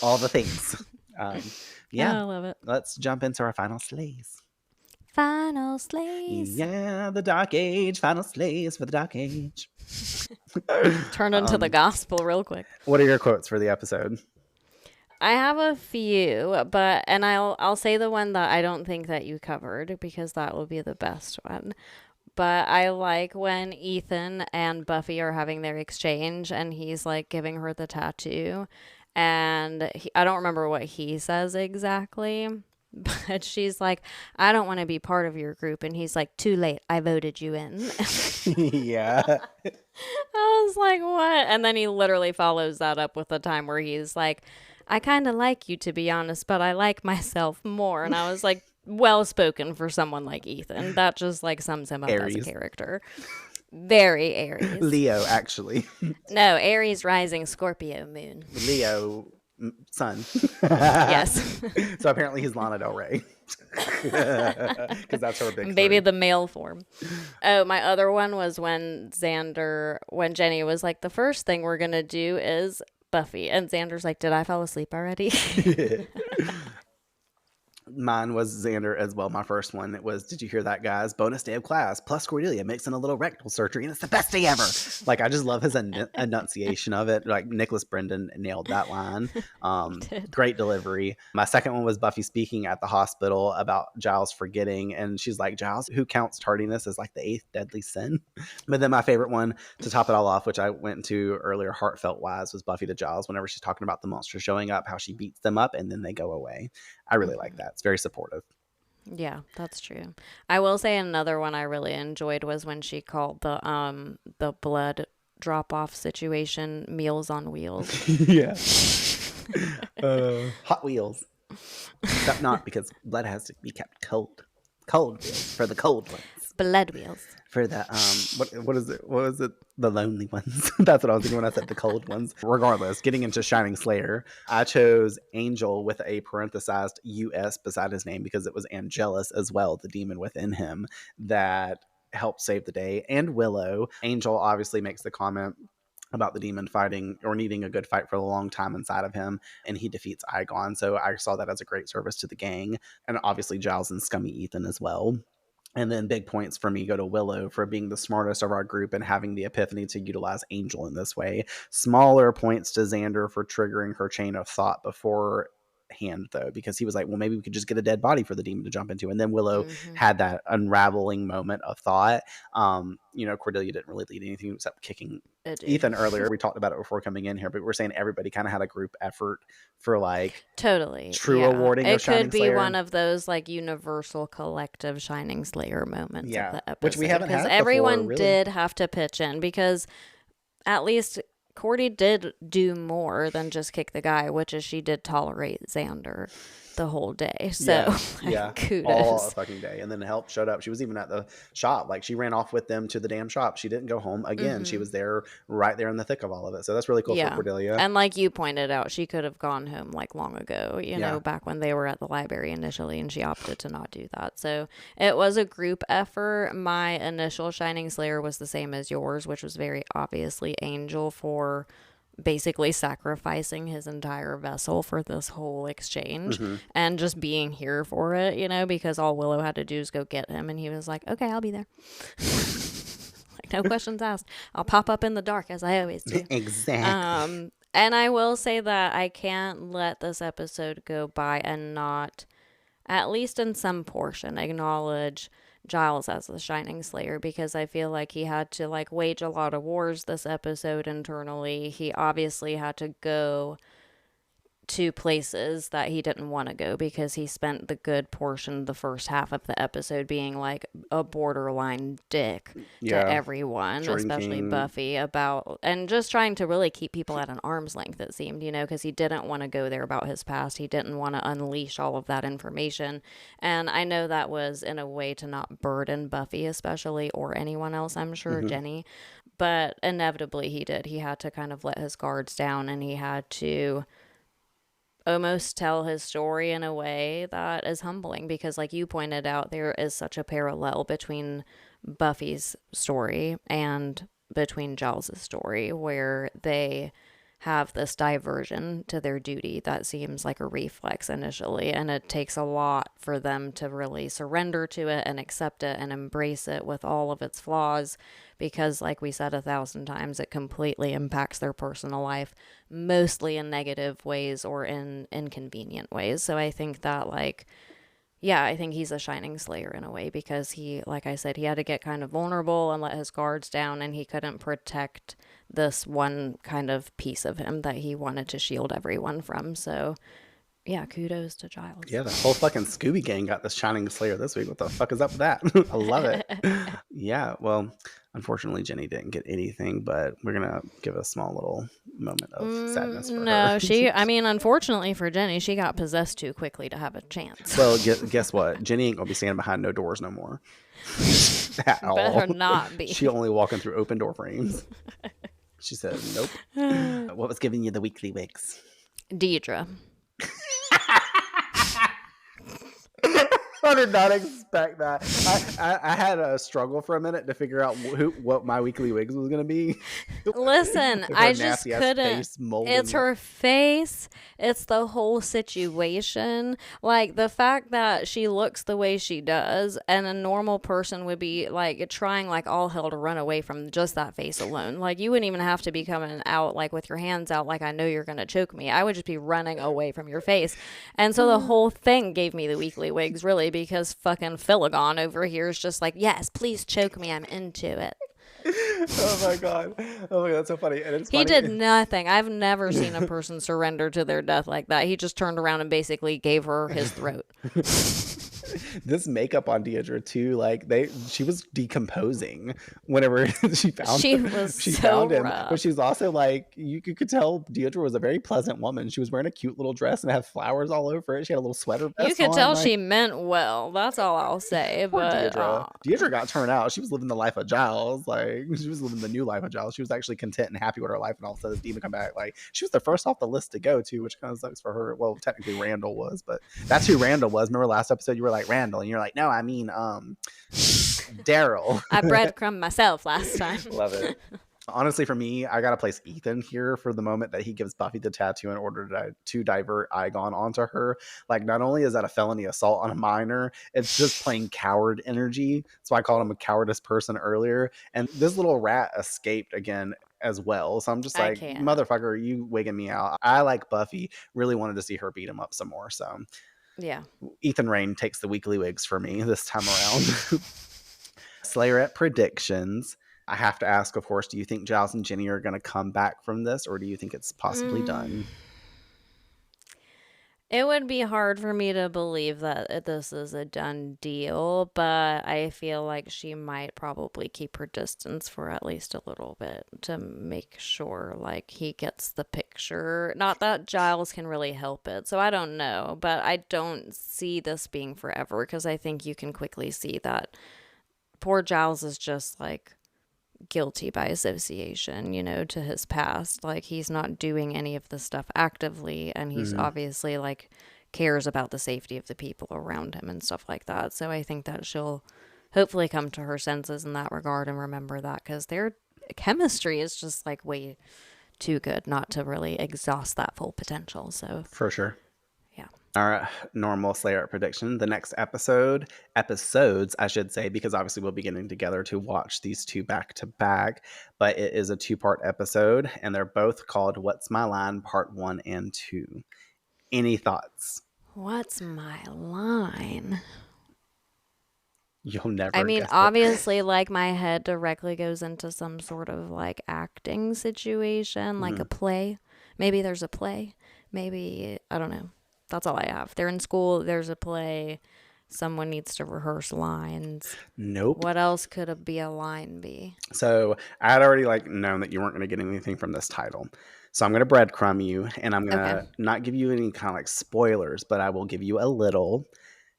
all the things. Yeah, I love it. let's jump into our final slays. Final slays. Yeah, the Dark Age, final slays for the Dark Age. Turn into the gospel real quick. What are your quotes for the episode? I have a few, and I'll say the one that I don't think that you covered because that will be the best one. But I like when Ethan and Buffy are having their exchange and he's like giving her the tattoo, and I don't remember what he says exactly, but she's like, I don't want to be part of your group, and he's like, too late, I voted you in. Yeah. I was like, what? And then he literally follows that up with a time where he's like, I kind of like you, to be honest, but I like myself more. And I was like, well spoken for someone like Ethan. That just like sums him up as a character. Very Aries. Leo, actually. No, Aries rising, Scorpio moon. Leo sun. Yes. So apparently he's Lana Del Rey. Because that's her big Maybe three. the male form. Oh, my other one was when Jenny was like, the first thing we're going to do is Buffy. And Xander's like, did I fall asleep already? Mine was Xander as well. My first one, it was, did you hear that, guys? Bonus day of class, plus Cordelia mixing a little rectal surgery, and it's the best day ever. Like, I just love his enunciation of it. Like, Nicholas Brendan nailed that line. Great delivery. My second one was Buffy speaking at the hospital about Giles forgetting, and she's like, Giles, who counts tardiness as like the 8th deadly sin? But then my favorite one, to top it all off, which I went into earlier heartfelt wise, was Buffy to Giles whenever she's talking about the monster showing up, how she beats them up, and then they go away. I really like that. It's very supportive. Yeah, that's true. I will say another one I really enjoyed was when she called the blood drop off situation Meals on Wheels. Yeah. Hot Wheels. Except not, because blood has to be kept cold. Cold wheels for the cold ones. Blood wheels. For the what is it? What was it? The lonely ones. That's what I was thinking when I said the cold ones. Regardless, getting into Shining Slayer, I chose Angel with a parenthesized US beside his name because it was Angelus as well, the demon within him that helped save the day. And Willow. Angel obviously makes the comment about the demon fighting or needing a good fight for a long time inside of him, and he defeats Igon. So I saw that as a great service to the gang, and obviously Giles and Scummy Ethan as well. And then big points for me go to Willow for being the smartest of our group and having the epiphany to utilize Angel in this way. Smaller points to Xander for triggering her chain of thought beforehand, though, because he was like, well, maybe we could just get a dead body for the demon to jump into. And then Willow had that unraveling moment of thought. Cordelia didn't really lead anything except kicking Ethan earlier. We talked about it before coming in here, but we're saying everybody kind of had a group effort for like totally true awarding of Shining could be Slayer. One of those like universal collective Shining Slayer moments of the episode, which we haven't had before, everyone really. did have to pitch in, because at least Cordy did do more than just kick the guy, which is she did tolerate Xander the whole day. So kudos. All fucking day. And then help showed up. She was even at the shop. Like, she ran off with them to the damn shop. She didn't go home again. She was there right there in the thick of all of it. So that's really cool for Cordelia. And like you pointed out, she could have gone home like long ago, you know, back when they were at the library initially, and she opted to not do that. So it was a group effort. My initial Shining Slayer was the same as yours, which was very obviously Angel, for basically sacrificing his entire vessel for this whole exchange and just being here for it, you know, because all Willow had to do is go get him, and he was like, okay, I'll be there. Like, no questions asked. I'll pop up in the dark as I always do. Exactly. And I will say that I can't let this episode go by and not, at least in some portion, acknowledge Giles as the Shining Slayer, because I feel like he had to like wage a lot of wars this episode internally. He obviously had to go to places that he didn't want to go, because he spent the good portion, the first half of the episode, being like a borderline dick to everyone, especially Buffy, and just trying to really keep people at an arm's length, it seemed, because he didn't want to go there about his past. He didn't want to unleash all of that information. And I know that was in a way to not burden Buffy, especially, or anyone else, I'm sure, Jenny. But inevitably he did. He had to kind of let his guards down, and he had to almost tell his story in a way that is humbling, because like you pointed out, there is such a parallel between Buffy's story and between Giles' story, where they have this diversion to their duty that seems like a reflex initially, and it takes a lot for them to really surrender to it and accept it and embrace it with all of its flaws, because like we said 1,000 times, it completely impacts their personal life, mostly in negative ways or in inconvenient ways. So I think that I think he's a shining slayer in a way, because he, like I said, he had to get kind of vulnerable and let his guards down, and he couldn't protect this one kind of piece of him that he wanted to shield everyone from. So yeah, kudos to Giles. Yeah, the whole fucking Scooby gang got this shining slayer this week. What the fuck is up with that? I love it. Yeah, well, unfortunately, Jenny didn't get anything, but we're going to give a small little moment of sadness for her. No, unfortunately for Jenny, she got possessed too quickly to have a chance. Well, guess what? Jenny ain't going to be standing behind no doors no more. At all. Better not be. She only walking through open door frames. She said, nope. What was giving you the weekly wigs? Deidre. I did not expect that. I had a struggle for a minute to figure out what my weekly wigs was going to be. Listen, I just couldn't. It's her face. It's the whole situation. Like, the fact that she looks the way she does, and a normal person would be like trying like all hell to run away from just that face alone. Like, you wouldn't even have to be coming out like with your hands out like, I know you're going to choke me. I would just be running away from your face. And so the whole thing gave me the weekly wigs, really, because fucking Philligon over here is just like, yes, please choke me. I'm into it. Oh my god, that's so funny. And it's he did nothing. I've never seen a person surrender to their death like that. He just turned around and basically gave her his throat. This makeup on Deidre too, like she was decomposing whenever she found him. Rough. But she's also like, you could tell Deidre was a very pleasant woman. She was wearing a cute little dress and had flowers all over it. She had a little sweater vest. You could tell she meant well. That's all I'll say. But Deidre got turned out. She was living the life of Giles. Like, she was living the new life of Giles. She was actually content and happy with her life, and all of a sudden this demon come back. Like, she was the first off the list to go too, which kind of sucks for her. Well, technically Randall was, but that's who Randall was. Remember last episode you were like Randall, and you're like, no, I mean Daryl. I breadcrumbed myself last time. Love it. Honestly, for me, I gotta place Ethan here for the moment that he gives Buffy the tattoo in order to divert 𝐼𝒂𝒏 onto her. Like, not only is that a felony assault on a minor, it's just plain coward energy. So I called him a cowardice person earlier, and this little rat escaped again as well. So I'm just like, motherfucker, you wigging me out. I, like Buffy, really wanted to see her beat him up some more. So yeah, Ethan Rayne takes the weekly wigs for me this time around. Slayerette predictions. I have to ask, of course, do you think Giles and Jenny are going to come back from this, or do you think it's possibly done? It would be hard for me to believe that this is a done deal, but I feel like she might probably keep her distance for at least a little bit to make sure, like, he gets the picture. Not that Giles can really help it, so I don't know, but I don't see this being forever, because I think you can quickly see that poor Giles is just, like, guilty by association, to his past. Like, he's not doing any of this stuff actively, and he's obviously like cares about the safety of the people around him and stuff like that. So I think that she'll hopefully come to her senses in that regard and remember that, because their chemistry is just like way too good not to really exhaust that full potential. So for sure. Our normal Slayer prediction. The next episodes, I should say, because obviously we'll be getting together to watch these two back to back, but it is a 2-part episode, and they're both called What's My Line Part 1 and 2. Any thoughts? What's my line? You'll never. I mean, obviously, like, my head directly goes into some sort of like acting situation, like a play. Maybe there's a play. Maybe, I don't know. That's all I have. They're in school. There's a play. Someone needs to rehearse lines. Nope. What else could be a line be? So I had already known that you weren't going to get anything from this title. So I'm going to breadcrumb you, and I'm going to not give you any kind of spoilers, but I will give you a little.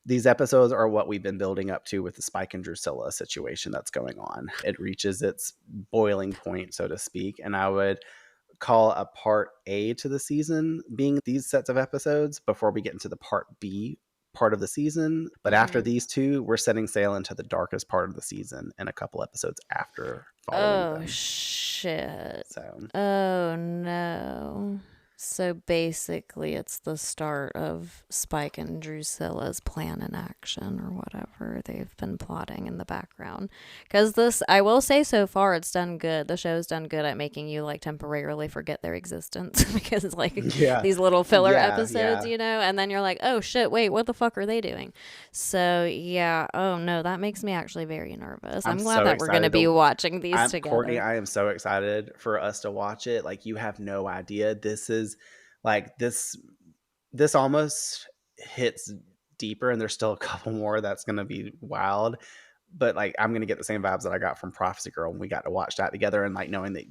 These episodes are what we've been building up to with the Spike and Drusilla situation that's going on. It reaches its boiling point, so to speak, and I would call a part A to the season being these sets of episodes before we get into the part B part of the season. But after these two, we're setting sail into the darkest part of the season and a couple episodes after following them. Shit. So. Oh no. So basically it's the start of Spike and Drusilla's plan in action or whatever they've been plotting in the background. Because this, I will say so far, it's done good. The show's done good at making you temporarily forget their existence because it's these little filler episodes, you know, and then you're like, oh shit, wait, what the fuck are they doing? So yeah, oh no, that makes me actually very nervous. I'm glad that we're going to be watching these together. Courtney, I am so excited for us to watch it. You have no idea. This is this almost hits deeper, and there's still a couple more that's going to be wild. But I'm going to get the same vibes that I got from Prophecy Girl when we got to watch that together, and knowing that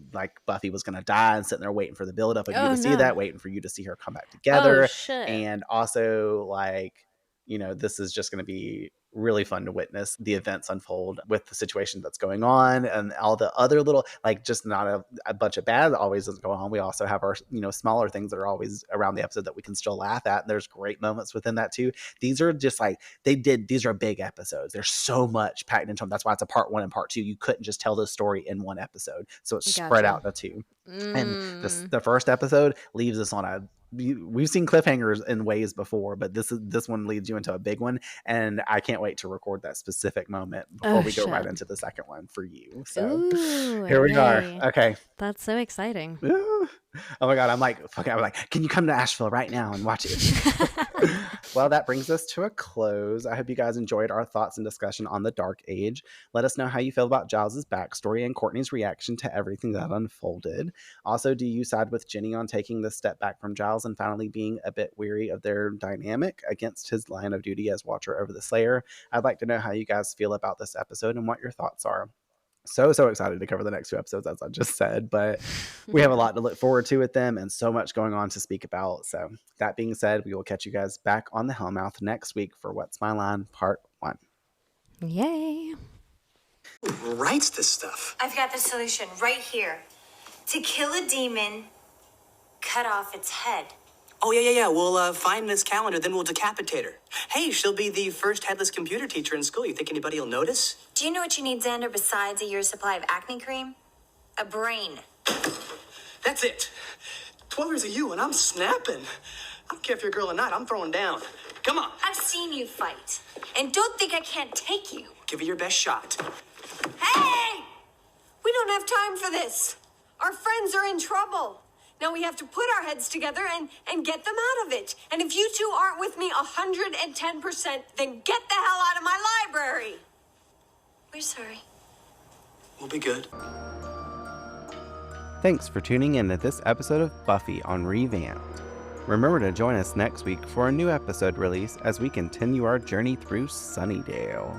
Buffy was going to die and sitting there waiting for the build up of you to see that, waiting for you to see her come back together. Oh, shit. And also this is just going to be really fun to witness the events unfold with the situation that's going on and all the other little just not a bunch of bad always doesn't go on. We also have our smaller things that are always around the episode that we can still laugh at, and there's great moments within that too. These are just these are big episodes. There's so much packed into them. That's why it's a part 1 and part 2. You couldn't just tell the story in one episode, so it's spread out into 2. And the first episode leaves us on we've seen cliffhangers in ways before, but this one leads you into a big one, and I can't wait to record that specific moment before we go right into the second one for you. So here we are. Okay, that's so exciting. Oh my god, I'm can you come to Asheville right now and watch it? Well, that brings us to a close. I hope you guys enjoyed our thoughts and discussion on the Dark Age. Let us know how you feel about Giles' backstory and Courtney's reaction to everything that unfolded. Also, do you side with Jenny on taking this step back from Giles and finally being a bit weary of their dynamic against his line of duty as Watcher over the Slayer? I'd like to know how you guys feel about this episode and what your thoughts are. So excited to cover the next 2 episodes, as I just said, but we have a lot to look forward to with them and so much going on to speak about. So that being said, we will catch you guys back on the Hellmouth next week for What's My Line Part 1. Yay. Who writes this stuff? I've got the solution right here. To kill a demon, cut off its head. Oh, yeah. We'll find this calendar, then we'll decapitate her. Hey, she'll be the first headless computer teacher in school. You think anybody will notice? Do you know what you need, Xander, besides a year's supply of acne cream? A brain. That's it. 12 years of you, and I'm snapping. I don't care if you're a girl or not. I'm throwing down. Come on. I've seen you fight, and don't think I can't take you. Give it your best shot. Hey! We don't have time for this. Our friends are in trouble. Now we have to put our heads together and get them out of it. And if you two aren't with me 110%, then get the hell out of my library. We're sorry. We'll be good. Thanks for tuning in to this episode of Buffy on Revamped. Remember to join us next week for a new episode release as we continue our journey through Sunnydale.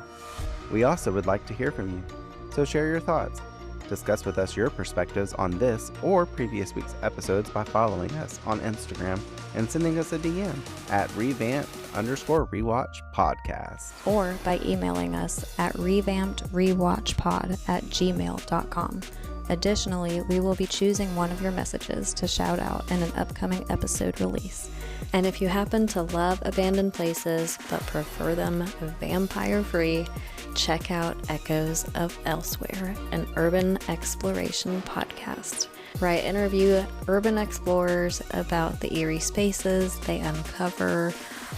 We also would like to hear from you, so share your thoughts. Discuss with us your perspectives on this or previous week's episodes by following us on Instagram and sending us a DM at revamped_rewatch podcast. Or by emailing us at revampedrewatchpod@gmail.com. Additionally, we will be choosing one of your messages to shout out in an upcoming episode release. And if you happen to love abandoned places but prefer them vampire-free, check out Echoes of Elsewhere, an urban exploration podcast, where I interview urban explorers about the eerie spaces they uncover,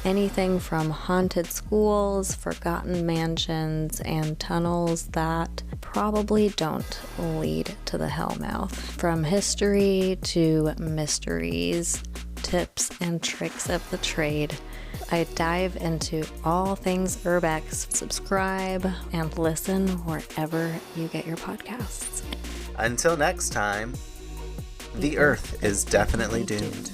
anything from haunted schools, forgotten mansions, and tunnels that probably don't lead to the Hellmouth. From history to mysteries, tips and tricks of the trade, I dive into all things Urbex. Subscribe and listen wherever you get your podcasts. Until next time, the Earth is definitely doomed.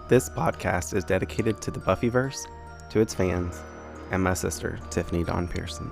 This podcast is dedicated to the Buffyverse, to its fans, and my sister, Tiffany Dawn Pearson.